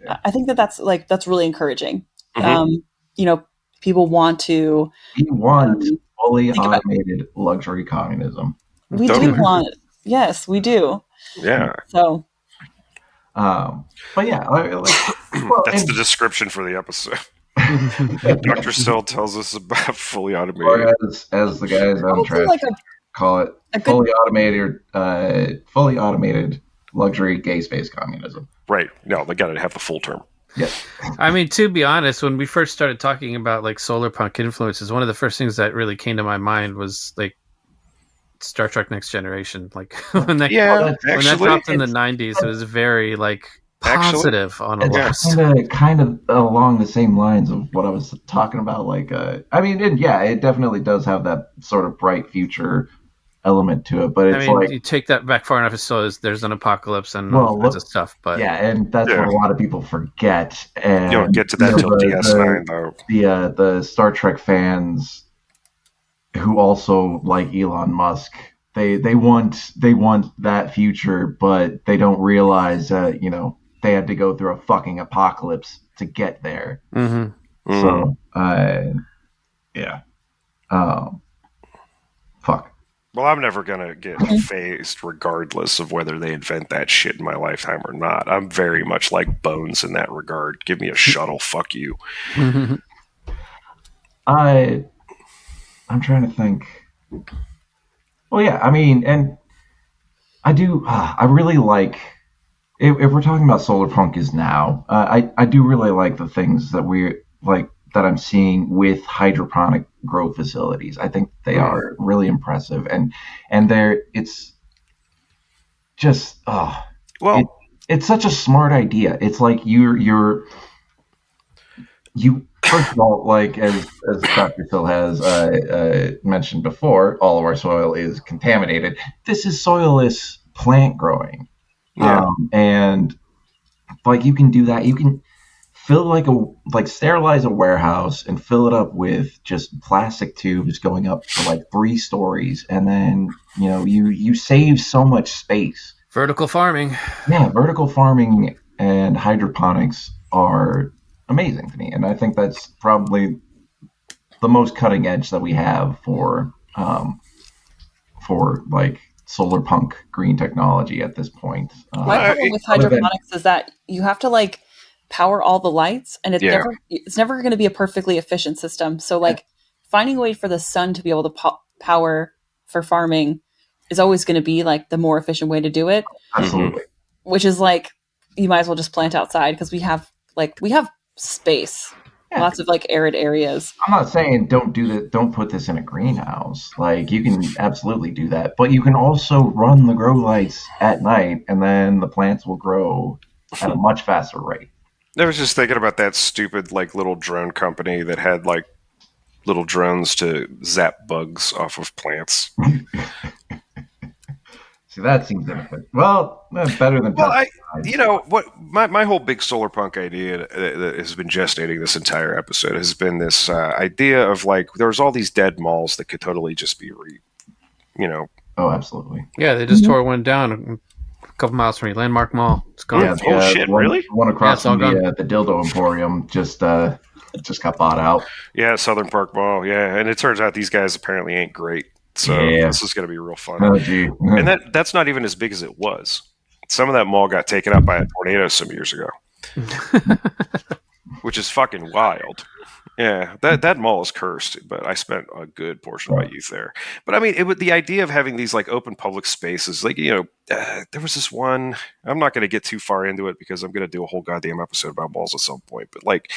Speaker 5: I think that's really encouraging. You know, people want to...
Speaker 3: We want fully automated luxury communism.
Speaker 5: We do want... Yes, we do.
Speaker 1: Yeah.
Speaker 5: So...
Speaker 3: but yeah,
Speaker 1: that's the description for the episode. Dr. Sil tells us about fully automated.
Speaker 3: Or as the guys on track call it, fully automated luxury gay space communism.
Speaker 1: Right. No, they got to have the full term.
Speaker 3: Yeah.
Speaker 4: I mean, to be honest, when we first started talking about like Solarpunk influences, one of the first things that really came to my mind was like Star Trek Next Generation. Like when that dropped in the 90s, it was very like positive on a lot.
Speaker 3: Kind of along the same lines of what I was talking about. Like, I mean, it definitely does have that sort of bright future element to it, but it's like
Speaker 4: you take that back far enough, there's an apocalypse and all kinds of stuff. But
Speaker 3: and that's what a lot of people forget. And
Speaker 1: you don't get to that till DS9, though.
Speaker 3: The Star Trek fans who also like Elon Musk, they want that future, but they don't realize that they had to go through a fucking apocalypse to get there. So fuck.
Speaker 1: Well, I'm never going to get phased regardless of whether they invent that shit in my lifetime or not. I'm very much like Bones in that regard. Give me a shuttle, fuck you.
Speaker 3: I'm trying to think. Well, yeah, I mean, and I really like, if we're talking about Solarpunk is now, I do really like the things that that I'm seeing with hydroponic grow facilities. I think they are really impressive, and it's just it's such a smart idea. It's like you first of all, like as Dr. Sil has mentioned before, all of our soil is contaminated. This is soilless plant growing, and like you can do that. You can sterilize a warehouse and fill it up with just plastic tubes going up to like 3 stories, and then you save so much space.
Speaker 4: Vertical farming.
Speaker 3: Yeah, vertical farming and hydroponics are amazing to me, and I think that's probably the most cutting edge that we have for like Solarpunk green technology at this point.
Speaker 5: My problem with hydroponics is that you have to like power all the lights, and it's never going to be a perfectly efficient system. So like finding a way for the sun to be able to power for farming is always going to be like the more efficient way to do it.
Speaker 3: Absolutely.
Speaker 5: Which is like, you might as well just plant outside because we have space, lots of like arid areas.
Speaker 3: I'm not saying don't do that. Don't put this in a greenhouse. Like you can absolutely do that, but you can also run the grow lights at night, and then the plants will grow at a much faster rate.
Speaker 1: I was just thinking about that stupid like little drone company that had like little drones to zap bugs off of plants.
Speaker 3: See, that seems inefficient. Well, better than pesticides.
Speaker 1: What my whole big Solarpunk idea that has been gestating this entire episode has been this idea of like there's all these dead malls that could totally just be
Speaker 3: Oh, absolutely.
Speaker 4: Yeah, they just tore one down a couple miles from me. Landmark Mall. It's gone.
Speaker 1: Yeah, shit, really?
Speaker 3: One across from the Dildo Emporium just got bought out.
Speaker 1: Yeah, Southern Park Mall. Yeah, and it turns out these guys apparently ain't great. So this is going to be real fun.
Speaker 3: Oh, gee.
Speaker 1: And that's not even as big as it was. Some of that mall got taken up by a tornado some years ago, which is fucking wild. Yeah, that mall is cursed, but I spent a good portion of my youth there. But I mean, the idea of having these like open public spaces, like there was this one. I'm not going to get too far into it because I'm going to do a whole goddamn episode about malls at some point. But like,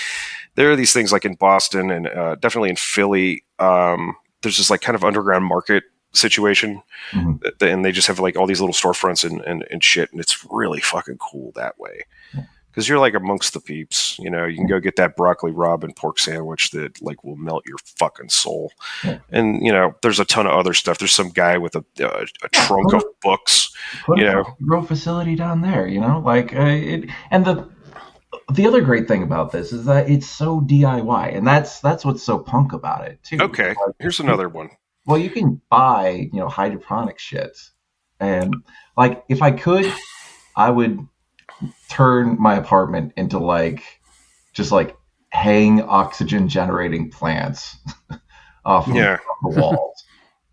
Speaker 1: there are these things like in Boston and definitely in Philly. There's this like kind of underground market situation, and they just have like all these little storefronts and shit, and it's really fucking cool that way. Because you're like amongst the peeps, you can go get that broccoli robin pork sandwich that like will melt your fucking soul. Yeah. And there's a ton of other stuff. There's some guy with a trunk of books.
Speaker 3: Grow facility down there, and the other great thing about this is that it's so DIY, and that's what's so punk about it too.
Speaker 1: Okay, here's another one.
Speaker 3: Well, you can buy hydroponic shit, and like if I could, I would turn my apartment into just hang oxygen generating plants off of the walls.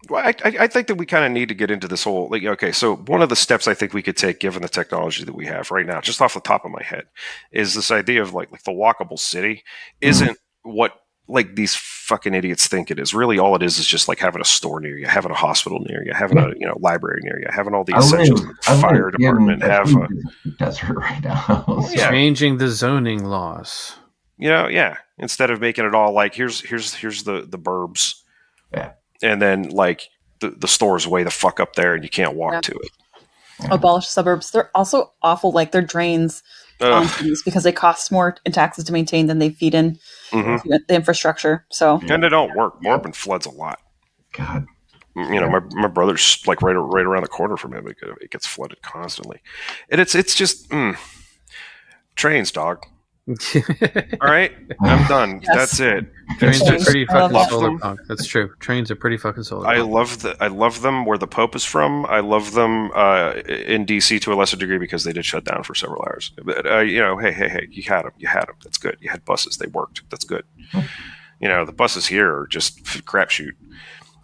Speaker 1: Well, I think that we kind of need to get into this whole so one of the steps I think we could take given the technology that we have right now, just off the top of my head, is this idea of like the walkable city isn't what like these fucking idiots think it is. Really all it is just like having a store near you, having a hospital near you, having a library near you, having all the essentials. Fire department have a
Speaker 3: desert right now.
Speaker 4: Changing the zoning laws.
Speaker 1: Instead of making it all like here's the burbs.
Speaker 3: Yeah.
Speaker 1: And then like the store's way the fuck up there and you can't walk to it.
Speaker 5: Abolish suburbs. They're also awful, like they're drains on cities because they cost more in taxes to maintain than they feed in the infrastructure. So
Speaker 1: and they don't work. Marvin floods a lot.
Speaker 3: God,
Speaker 1: my brother's like right around the corner from him. It gets flooded constantly, and it's just trains, dog. All right, I'm done. Yes. That's it.
Speaker 4: Trains are pretty fucking Solarpunk. That's true. Trains are pretty fucking Solarpunk.
Speaker 1: I love them where the Pope is from. I love them in DC to a lesser degree because they did shut down for several hours. But hey, you had them. That's good. You had buses. They worked. That's good. The buses here are just crapshoot.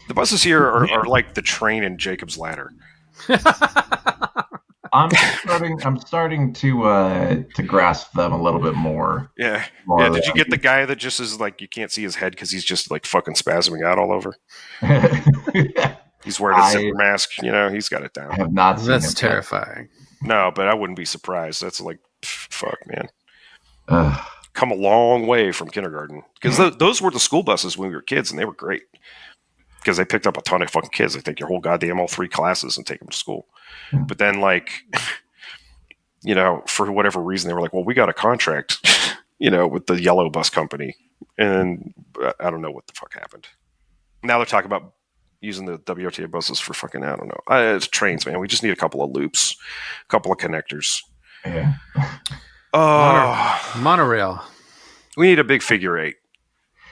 Speaker 1: The buses here are like the train in Jacob's Ladder.
Speaker 3: I'm starting to grasp them a little bit more.
Speaker 1: Yeah. Did you get the guy that just is like you can't see his head because he's just like fucking spasming out all over? He's wearing a zipper mask. He's got it down.
Speaker 3: I have not seen
Speaker 4: That's terrifying.
Speaker 1: No, but I wouldn't be surprised. That's like fuck, man. Come a long way from kindergarten because those were the school buses when we were kids, and they were great because they picked up a ton of fucking kids. They take your whole goddamn all 3 classes and take them to school. But then, for whatever reason, they were like, well, we got a contract, with the yellow bus company. And I don't know what the fuck happened. Now they're talking about using the WRTA buses for fucking, I don't know. It's trains, man. We just need a couple of loops, a couple of connectors.
Speaker 3: Yeah.
Speaker 4: Monorail.
Speaker 1: We need a big figure 8.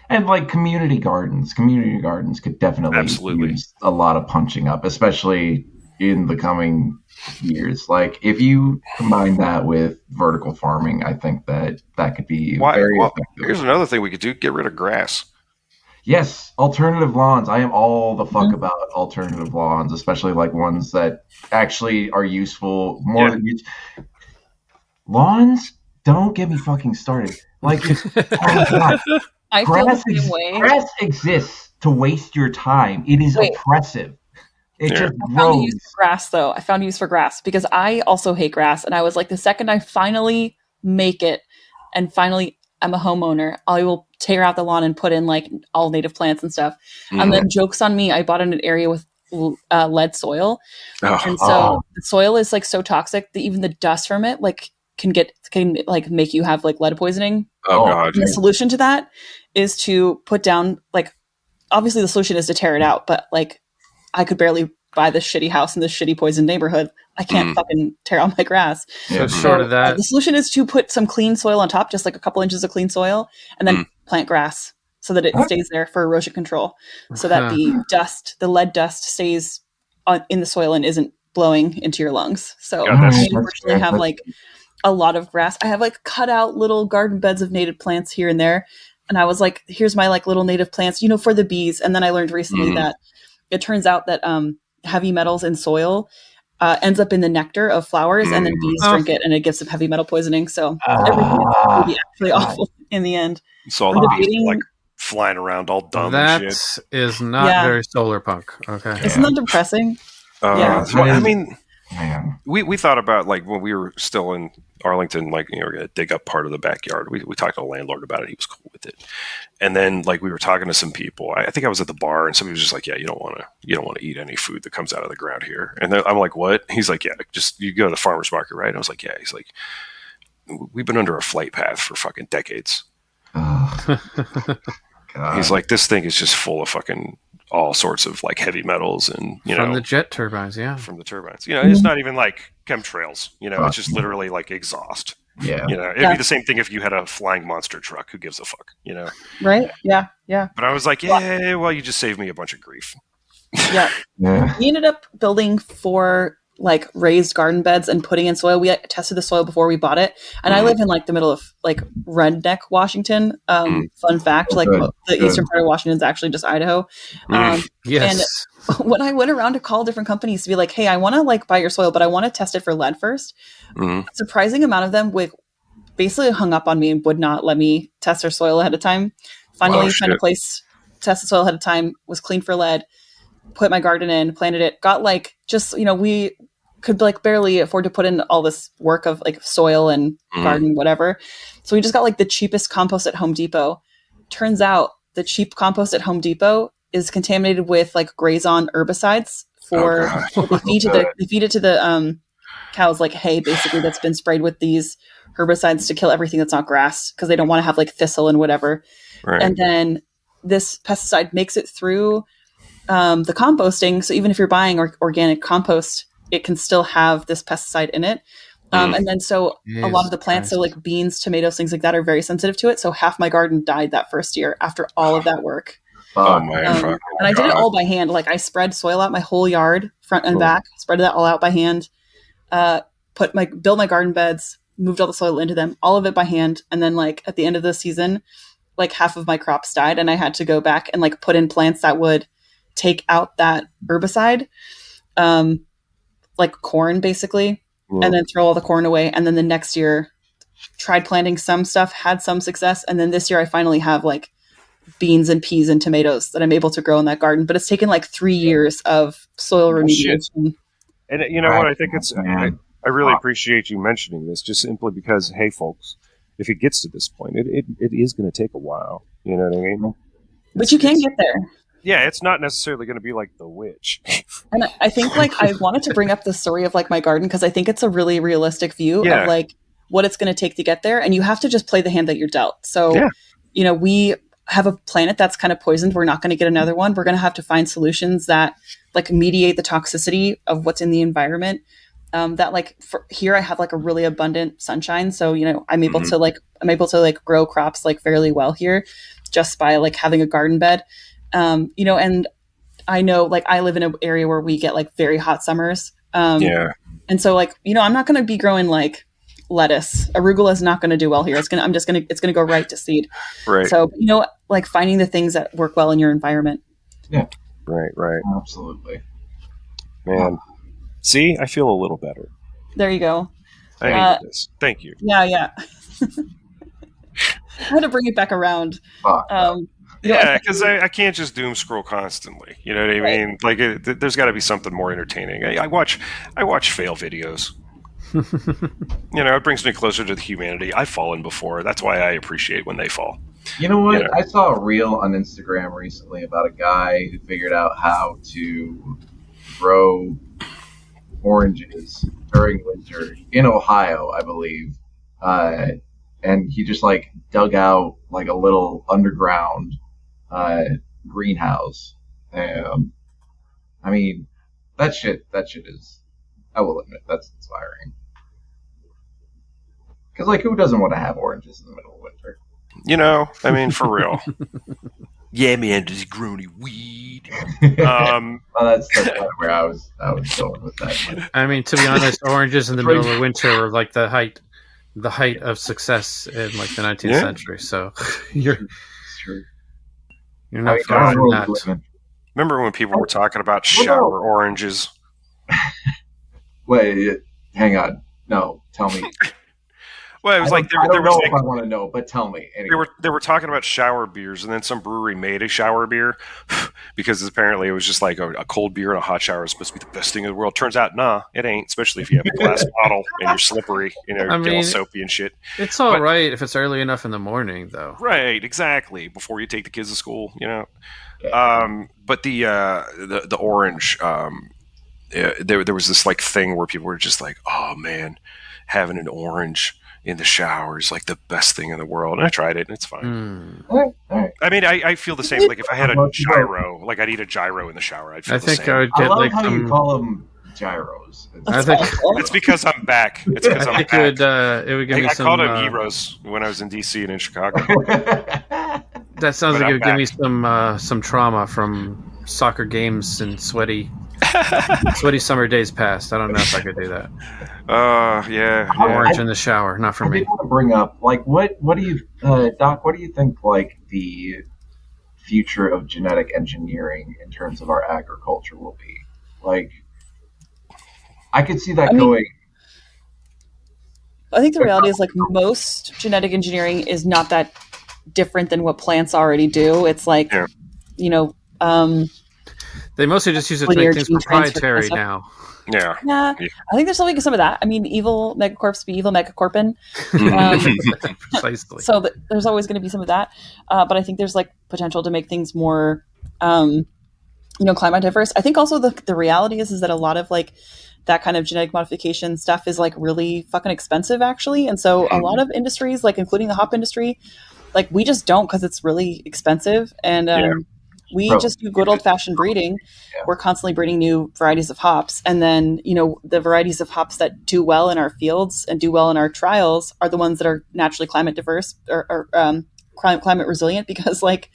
Speaker 3: And community gardens could definitely use a lot of punching up, especially in the coming years. Like if you combine that with vertical farming, I think that could be very effective.
Speaker 1: Here's another thing we could do: get rid of grass.
Speaker 3: Yes, alternative lawns. I am all the fuck about alternative lawns, especially like ones that actually are useful. Lawns. Don't get me fucking started. Like,
Speaker 5: I feel the same way.
Speaker 3: Grass exists to waste your time. It is oppressive. It just grows.
Speaker 5: I found use for grass, though. I found use for grass because I also hate grass. And I was like, the second I finally make it and finally I'm a homeowner, I will tear out the lawn and put in like all native plants and stuff. And then joke's on me. I bought in an area with lead soil. And so the soil is like so toxic that even the dust from it, like can like make you have like lead poisoning.
Speaker 1: Oh God!
Speaker 5: And the solution to that is to put down, like, obviously the solution is to tear it out, but like I could barely buy this shitty house in this shitty poisoned neighborhood. I can't fucking tear out my grass.
Speaker 4: So short of that,
Speaker 5: the solution is to put some clean soil on top, just like a couple inches of clean soil, and then plant grass so that it stays there for erosion control, so that the lead dust stays in the soil and isn't blowing into your lungs. So I unfortunately have like a lot of grass. I have like cut out little garden beds of native plants here and there. And I was like, here's my like little native plants, for the bees. And then I learned recently that it turns out that heavy metals in soil ends up in the nectar of flowers, and then bees drink it, and it gives them heavy metal poisoning. So everything will be actually awful in the end.
Speaker 6: So all the bees are like flying around all dumb and shit.
Speaker 4: That is not very Solarpunk. Okay.
Speaker 5: Isn't that depressing?
Speaker 1: I mean, we thought about, like, when we were still in Arlington, like, we're going to dig up part of the backyard. We talked to the landlord about it. He was cool with it. And then, like, we were talking to some people. I think I was at the bar, and somebody was just like, "Yeah, you don't want to eat any food that comes out of the ground here." And then I'm like, "What?" He's like, "Yeah, just you go to the farmer's market, right?" And I was like, "Yeah." He's like, "We've been under a flight path for fucking decades." He's like, "This thing is just full of fucking all sorts of like heavy metals and
Speaker 4: from the jet turbines,
Speaker 1: from the turbines. It's not even like chemtrails. It's just literally like exhaust.
Speaker 3: Yeah.
Speaker 1: It'd be the same thing if you had a flying monster truck. Who gives a fuck?
Speaker 5: Right? Yeah.
Speaker 1: But I was like, yeah, well, you just saved me a bunch of grief.
Speaker 5: Yeah. We ended up building 4 like raised garden beds and putting in soil. We tested the soil before we bought it, and I live in like the middle of like redneck Washington. Fun fact, the eastern part of Washington is actually just Idaho.
Speaker 4: Yes.
Speaker 5: And when I went around to call different companies to be like, "Hey, I want to like buy your soil, but I want to test it for lead first," a surprising amount of them basically hung up on me and would not let me test their soil ahead of time. Finally, found a place, test the soil ahead of time, was clean for lead. Put my garden in, planted it, got like just, we could like barely afford to put in all this work of like soil and garden, whatever. So we just got like the cheapest compost at Home Depot. Turns out the cheap compost at Home Depot is contaminated with like Grazon herbicides they feed it to the cows like hay, basically, that's been sprayed with these herbicides to kill everything that's not grass, because they don't want to have like thistle and whatever. Right. And then this pesticide makes it through the composting. So even if you're buying organic compost, it can still have this pesticide in it. And then a lot of the plants, so like beans, tomatoes, things like that, are very sensitive to it. So half my garden died that first year after all of that work. And I did it all by hand. Like, I spread soil out my whole yard, front and back, spread that all out by hand, build my garden beds, moved all the soil into them, all of it by hand. And then like at the end of the season, like half of my crops died, and I had to go back and like put in plants that would take out that herbicide, like corn basically, and then throw all the corn away. And then the next year tried planting some stuff, had some success. And then this year I finally have like beans and peas and tomatoes that I'm able to grow in that garden. But it's taken like 3 years of soil remediation.
Speaker 6: And you know what? I think I really appreciate you mentioning this, just simply because, hey folks, if it gets to this point, it is going to take a while. You know what I mean?
Speaker 5: But you can get there.
Speaker 6: Yeah, it's not necessarily going to be like The Witch.
Speaker 5: And I think like I wanted to bring up the story of like my garden, because I think it's a really realistic view of like what it's going to take to get there. And you have to just play the hand that you're dealt. So, we have a planet that's kind of poisoned. We're not going to get another one. We're going to have to find solutions that like mediate the toxicity of what's in the environment. That like here I have like a really abundant sunshine. So, I'm able to like grow crops like fairly well here just by like having a garden bed. And I know like I live in an area where we get like very hot summers. And so like, I'm not going to be growing like lettuce. Arugula is not going to do well here. It's going to go right to seed. Right. So, like finding the things that work well in your environment.
Speaker 3: Yeah.
Speaker 6: Right.
Speaker 3: Absolutely.
Speaker 6: Man. See, I feel a little better.
Speaker 5: There you go.
Speaker 6: I needed this. Thank you.
Speaker 5: Yeah. I had to bring it back around.
Speaker 1: Because I can't just doom scroll constantly. You know what I mean? Like, there's got to be something more entertaining. I watch fail videos. It brings me closer to the humanity. I've fallen before. That's why I appreciate when they fall.
Speaker 3: You know what? I saw a reel on Instagram recently about a guy who figured out how to grow oranges during winter in Ohio, I believe. and he just like dug out like a little underground greenhouse. I mean, that shit is, I will admit, that's inspiring. Because like, who doesn't want to have oranges in the middle of winter?
Speaker 1: I mean, for real. Yeah, man, this grony weed.
Speaker 3: Well, that's kind of where I was going with that.
Speaker 4: I mean, to be honest, oranges in the middle of winter are like the height of success in like the 19th century. So you're not far from that.
Speaker 1: Remember when people were talking about shower oranges?
Speaker 3: Wait, hang on. No, tell me.
Speaker 1: Well, it was I
Speaker 3: don't know if I want to know, but tell me. Anyway.
Speaker 1: They were talking about shower beers, and then some brewery made a shower beer because apparently it was just like a cold beer and a hot shower is supposed to be the best thing in the world. Turns out, nah, it ain't. Especially if you have a glass bottle and you're slippery, get all soapy and shit.
Speaker 4: It's all right if it's early enough in the morning, though.
Speaker 1: Right, exactly. Before you take the kids to school, But the orange, there was this like thing where people were just like, oh man, having an orange in the shower is like the best thing in the world. And I tried it and it's fine.
Speaker 3: All right.
Speaker 1: I mean, I feel the same. Like if I had a gyro, like I'd eat a gyro in the shower. I'd feel the same.
Speaker 4: I would get
Speaker 3: love how you call them gyros.
Speaker 4: I think
Speaker 1: it's because I'm back. It's because I'm back.
Speaker 4: It would give me some.
Speaker 1: I called them gyros when I was in DC and in Chicago.
Speaker 4: That sounds like it would give me some trauma from soccer games and sweaty summer days past. I don't know if I could do that.
Speaker 1: Yeah.
Speaker 4: Orange in the shower, not for me.
Speaker 3: I want to bring up, like, what do you, Doc? What do you think, like, the future of genetic engineering in terms of our agriculture will be? Like, I could see that going.
Speaker 5: I think the reality is, like, most genetic engineering is not that different than what plants already do. It's like,
Speaker 4: they mostly just use it to make things proprietary now.
Speaker 1: Yeah.
Speaker 5: I think there's something some of that. I mean, evil megacorps be evil megacorpin.
Speaker 4: Precisely.
Speaker 5: So there's always going to be some of that. But I think there's like potential to make things more, climate diverse. I think also the reality is that a lot of like that kind of genetic modification stuff is like really fucking expensive actually. And so a lot of industries, like including the hop industry, like we just don't because it's really expensive. And, we just do good old-fashioned breeding. Yeah. We're constantly breeding new varieties of hops. And then, the varieties of hops that do well in our fields and do well in our trials are the ones that are naturally climate diverse or climate resilient because, like,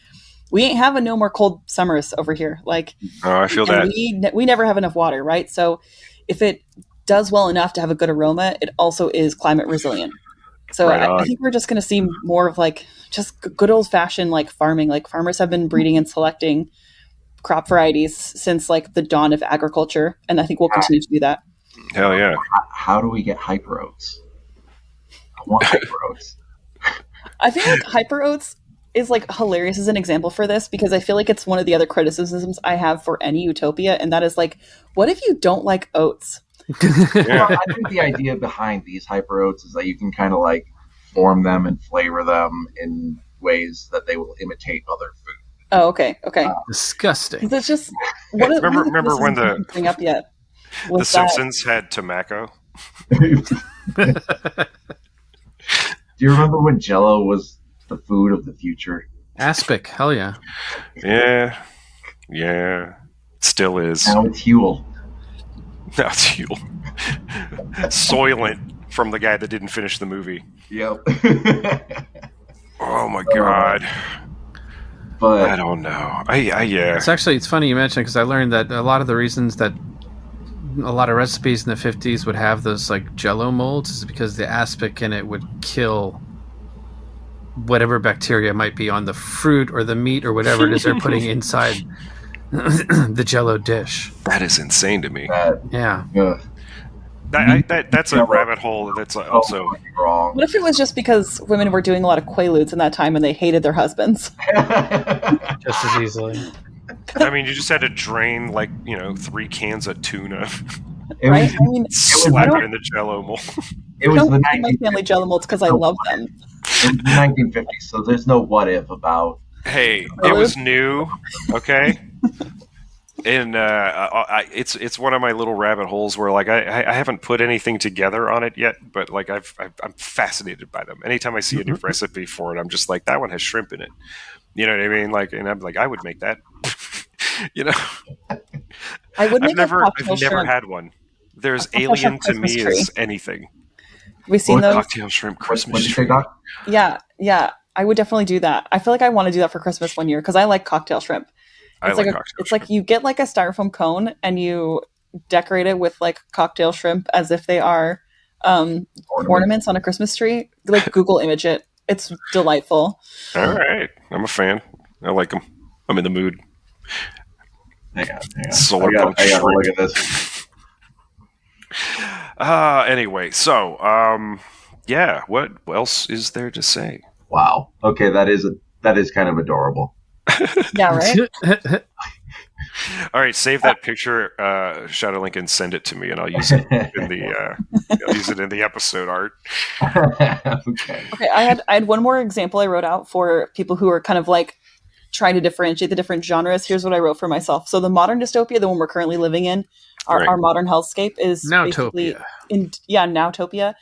Speaker 5: we ain't having no more cold summers over here. Like,
Speaker 1: I feel that.
Speaker 5: We never have enough water, right? So if it does well enough to have a good aroma, it also is climate resilient. So I think we're just going to see more of like just good old fashioned like farming. Like farmers have been breeding and selecting crop varieties since like the dawn of agriculture, and I think we'll continue to do that.
Speaker 1: Hell yeah!
Speaker 3: How do we get hyper oats? I want hyper oats.
Speaker 5: I feel like hyper oats is like hilarious as an example for this because I feel like it's one of the other criticisms I have for any utopia, and that is like, what if you don't like oats?
Speaker 3: Well, I think the idea behind these hyper oats is that you can kind of like form them and flavor them in ways that they will imitate other food.
Speaker 5: Oh, okay.
Speaker 4: Disgusting.
Speaker 5: It's just
Speaker 1: remember when
Speaker 5: up yet
Speaker 1: the Simpsons had tobacco?
Speaker 3: Do you remember when Jello was the food of the future?
Speaker 4: Aspic, hell yeah.
Speaker 1: Yeah. It still is.
Speaker 3: Now it's Huel.
Speaker 1: That's Huel. Soylent from the guy that didn't finish the movie.
Speaker 3: Yep.
Speaker 1: Oh my god.
Speaker 3: But
Speaker 1: I don't know. Yeah.
Speaker 4: It's funny you mentioned because I learned that a lot of the reasons that a lot of recipes in the 50s would have those like Jello molds is because the aspic in it would kill whatever bacteria might be on the fruit or the meat or whatever it is they're putting inside the Jello dish.
Speaker 1: That is insane to me.
Speaker 4: Yeah.
Speaker 1: That's a rabbit hole that's also
Speaker 3: wrong.
Speaker 5: What if it was just because women were doing a lot of Quaaludes in that time and they hated their husbands?
Speaker 4: Just as easily.
Speaker 1: I mean, you just had to drain 3 cans of tuna.
Speaker 5: Right?
Speaker 1: Slap it in the Jello mold.
Speaker 3: It was the
Speaker 5: my family Jello molds because I love them.
Speaker 3: It was the 1950s, so there's no what if about.
Speaker 1: Hey, it was new, okay? And it's one of my little rabbit holes where like I haven't put anything together on it yet, but like I'm fascinated by them. Anytime I see a new recipe for it, I'm just like, that one has shrimp in it. You know what I mean? Like, and I'm like, I would make that. You know,
Speaker 5: I would make
Speaker 1: I've never had one. There's alien to me as anything.
Speaker 5: Have we seen those?
Speaker 1: Cocktail shrimp Christmas tree.
Speaker 5: Yeah. I would definitely do that. I feel like I want to do that for Christmas one year because I like cocktail shrimp. It's like you get like a styrofoam cone and you decorate it with like cocktail shrimp as if they are ornaments on a Christmas tree. Like Google image it. It's delightful.
Speaker 1: All right. I'm a fan. I like them. I'm in the mood.
Speaker 3: Hang on.
Speaker 1: Solarpunk.
Speaker 3: I gotta look at this.
Speaker 1: Anyway, so yeah, what else is there to say?
Speaker 3: Wow. Okay, that is kind of adorable.
Speaker 5: Yeah, right?
Speaker 1: All right, save that picture, Shadowlink, and send it to me, and I'll use it in the episode art.
Speaker 3: Okay.
Speaker 5: I had one more example I wrote out for people who are kind of like trying to differentiate the different genres. Here's what I wrote for myself. So the modern dystopia, the one we're currently living in, our modern hellscape is basically Nowtopia,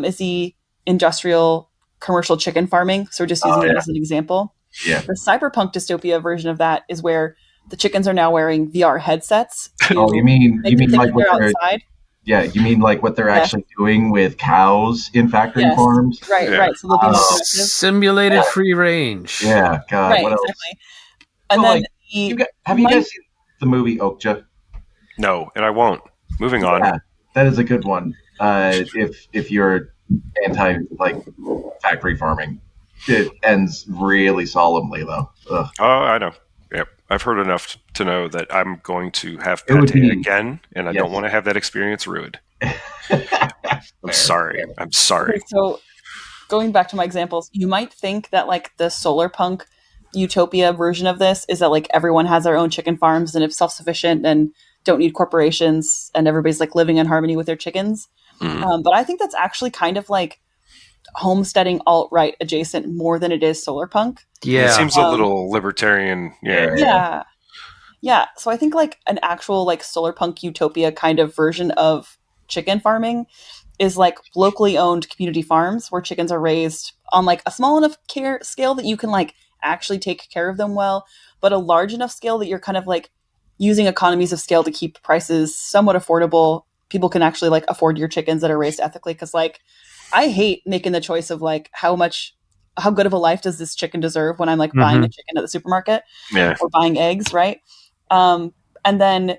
Speaker 5: is the industrial commercial chicken farming. So we're just using it as an example.
Speaker 3: Yeah.
Speaker 5: The cyberpunk dystopia version of that is where the chickens are now wearing VR headsets.
Speaker 3: You mean like what they're
Speaker 5: outside?
Speaker 3: Yeah, you mean like what they're actually doing with cows in factory farms?
Speaker 5: Right. So they'll be
Speaker 4: simulated free range.
Speaker 3: Yeah, God.
Speaker 5: Right,
Speaker 3: what else?
Speaker 5: exactly. And then
Speaker 3: have you guys seen the movie Okja?
Speaker 1: No, and I won't. Moving on.
Speaker 3: Yeah, that is a good one. If you're anti like factory farming, it ends really solemnly though. Ugh.
Speaker 1: Oh, I know. Yep, I've heard enough to know that I'm going to have pate again, and I don't want to have that experience ruined. I'm sorry.
Speaker 5: Okay, so going back to my examples, you might think that like the Solarpunk utopia version of this is that like everyone has their own chicken farms and it's self-sufficient and don't need corporations and everybody's like living in harmony with their chickens. But I think that's actually kind of like homesteading alt-right adjacent more than it is Solarpunk.
Speaker 1: Yeah. It seems a little libertarian.
Speaker 5: Yeah. So I think like an actual like Solarpunk utopia kind of version of chicken farming is like locally owned community farms where chickens are raised on like a small enough scale that you can like actually take care of them well, but a large enough scale that you're kind of like using economies of scale to keep prices somewhat affordable. People can actually like afford your chickens that are raised ethically. Cause like, I hate making the choice of like how good of a life does this chicken deserve when I'm like buying a chicken at the supermarket or buying eggs. Right. And then,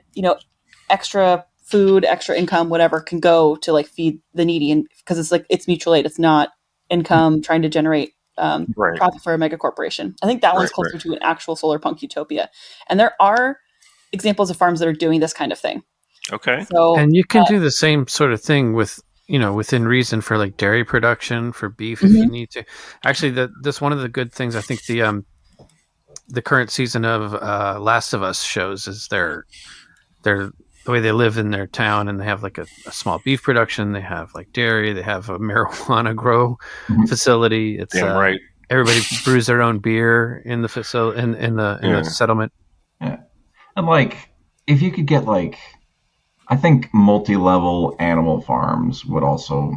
Speaker 5: extra food, extra income, whatever can go to like feed the needy. And cause it's like, it's mutual aid. It's not income trying to generate profit for a mega corporation. I think that one's closer to an actual Solarpunk utopia. And there are examples of farms that are doing this kind of thing.
Speaker 1: Okay.
Speaker 4: So, and you can do the same sort of thing with, within reason for like dairy production, for beef if you need to. Actually, that's one of the good things I think the current season of Last of Us shows is their the way they live in their town, and they have like a small beef production, they have like dairy, they have a marijuana grow facility. It's everybody brews their own beer in the facility in the settlement.
Speaker 3: Yeah. And like if you could get like, I think multi-level animal farms would also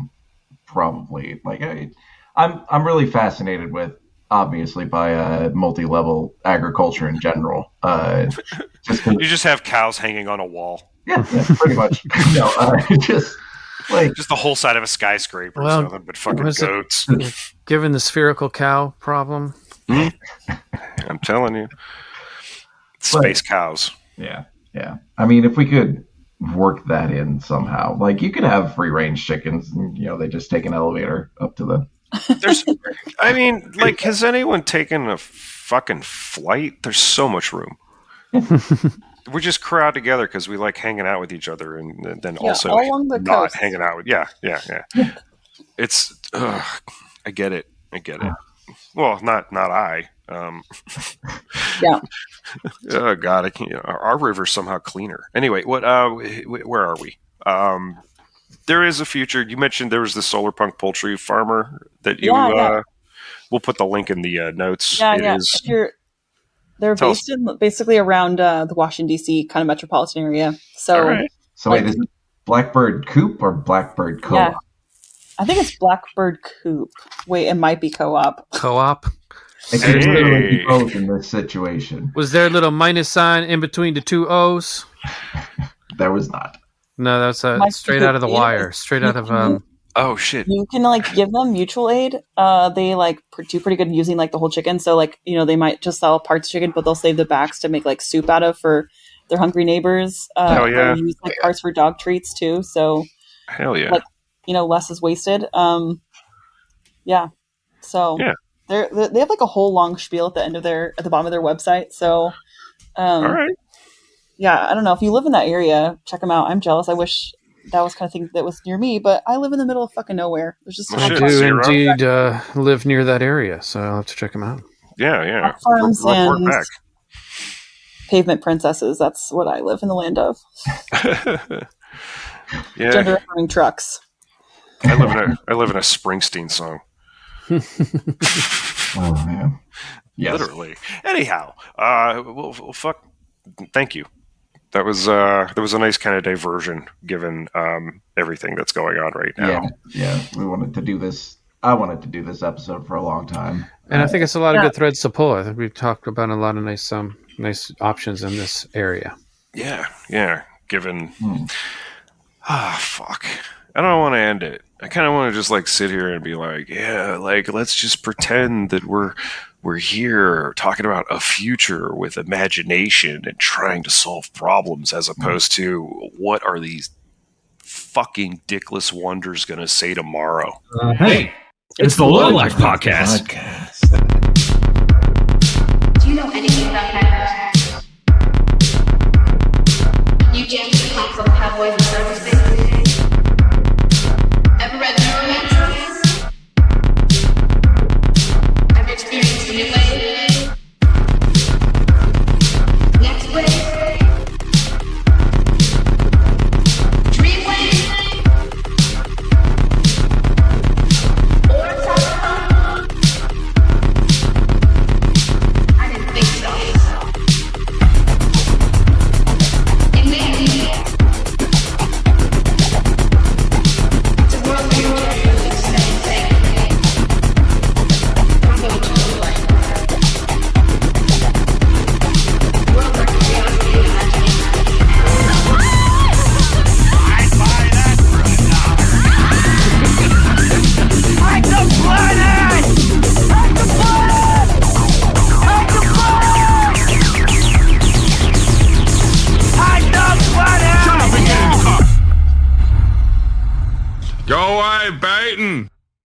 Speaker 3: probably like. I'm really fascinated with, obviously, by multi-level agriculture in general.
Speaker 1: You just have cows hanging on a wall.
Speaker 3: Yeah, pretty much. Just
Speaker 1: the whole side of a skyscraper, or something, but fucking goats.
Speaker 4: Given the spherical cow problem,
Speaker 1: I'm telling you, space cows.
Speaker 3: Yeah. I mean, if we could work that in somehow, like you could have free range chickens, and, they just take an elevator up to the.
Speaker 1: Has anyone taken a fucking flight? There's so much room. We just crowd together because we like hanging out with each other, and then also not coast. Hanging out with. Yeah. It's. I get it. Well, not I.
Speaker 5: Yeah.
Speaker 1: Oh God, I can't. Our river's somehow cleaner. Anyway, what? Where are we? There is a future. You mentioned there was the Solarpunk poultry farmer that you. We'll put the link in the notes.
Speaker 5: Yeah. They're based in basically around the Washington D.C. kind of metropolitan area. So,
Speaker 3: so wait, is it Blackbird Coop or Blackbird Co-op?
Speaker 5: Yeah. I think it's Blackbird Coop. Wait, it might be co-op.
Speaker 4: Co-op.
Speaker 3: It could literally be both in this situation.
Speaker 4: Was there a little minus sign in between the two O's?
Speaker 3: There was not.
Speaker 4: No, that's straight out of the wire. Straight out of
Speaker 1: Oh shit!
Speaker 5: You can give them mutual aid. They do pretty good using the whole chicken. So they might just sell parts chicken, but they'll save the backs to make soup out of for their hungry neighbors.
Speaker 1: Hell yeah!
Speaker 5: Use parts for dog treats too. So
Speaker 1: hell yeah!
Speaker 5: Less is wasted. Yeah. So they have a whole long spiel at the bottom of their website. So
Speaker 1: all right.
Speaker 5: Yeah, I don't know if you live in that area, check them out. I'm jealous. I wish that was kind of thing that was near me, but I live in the middle of fucking nowhere. There's just
Speaker 4: I do indeed live near that area, so I'll have to check them out.
Speaker 1: Yeah.
Speaker 5: Farms and pavement princesses. That's what I live in the land of.
Speaker 1: Yeah.
Speaker 5: Gender affirming trucks.
Speaker 1: I live in a Springsteen song.
Speaker 3: Oh man.
Speaker 1: Yes. Literally. Anyhow, well, fuck. Thank you. That was a nice kind of diversion given everything that's going on right now.
Speaker 3: Yeah. We wanted to do this. I wanted to do this episode for a long time,
Speaker 4: and I think it's a lot of good threads to pull. I think we've talked about a lot of nice options in this area.
Speaker 1: Yeah. Given, fuck. I don't want to end it. I kind of want to just sit here and be let's just pretend that we're here talking about a future with imagination and trying to solve problems as opposed to what are these fucking dickless wonders going to say tomorrow.
Speaker 7: Hey, it's the Low Life Podcast.
Speaker 8: Do you know anything about hackers? You jam the cops on cowboys and cyberspace? Ever read Neuromancer? Ever experienced the new wave? Next wave? Dream wave? Or Solarpunk? I didn't think so. It may be. It's a world where you can't do the same thing. I'm going to do it. World where curiosity and imagination.
Speaker 7: I'd buy that for $1. Hack the planet! Hack the planet! Hack the planet! Hack the planet! Shut up and get in the car!
Speaker 9: Go away, Baton!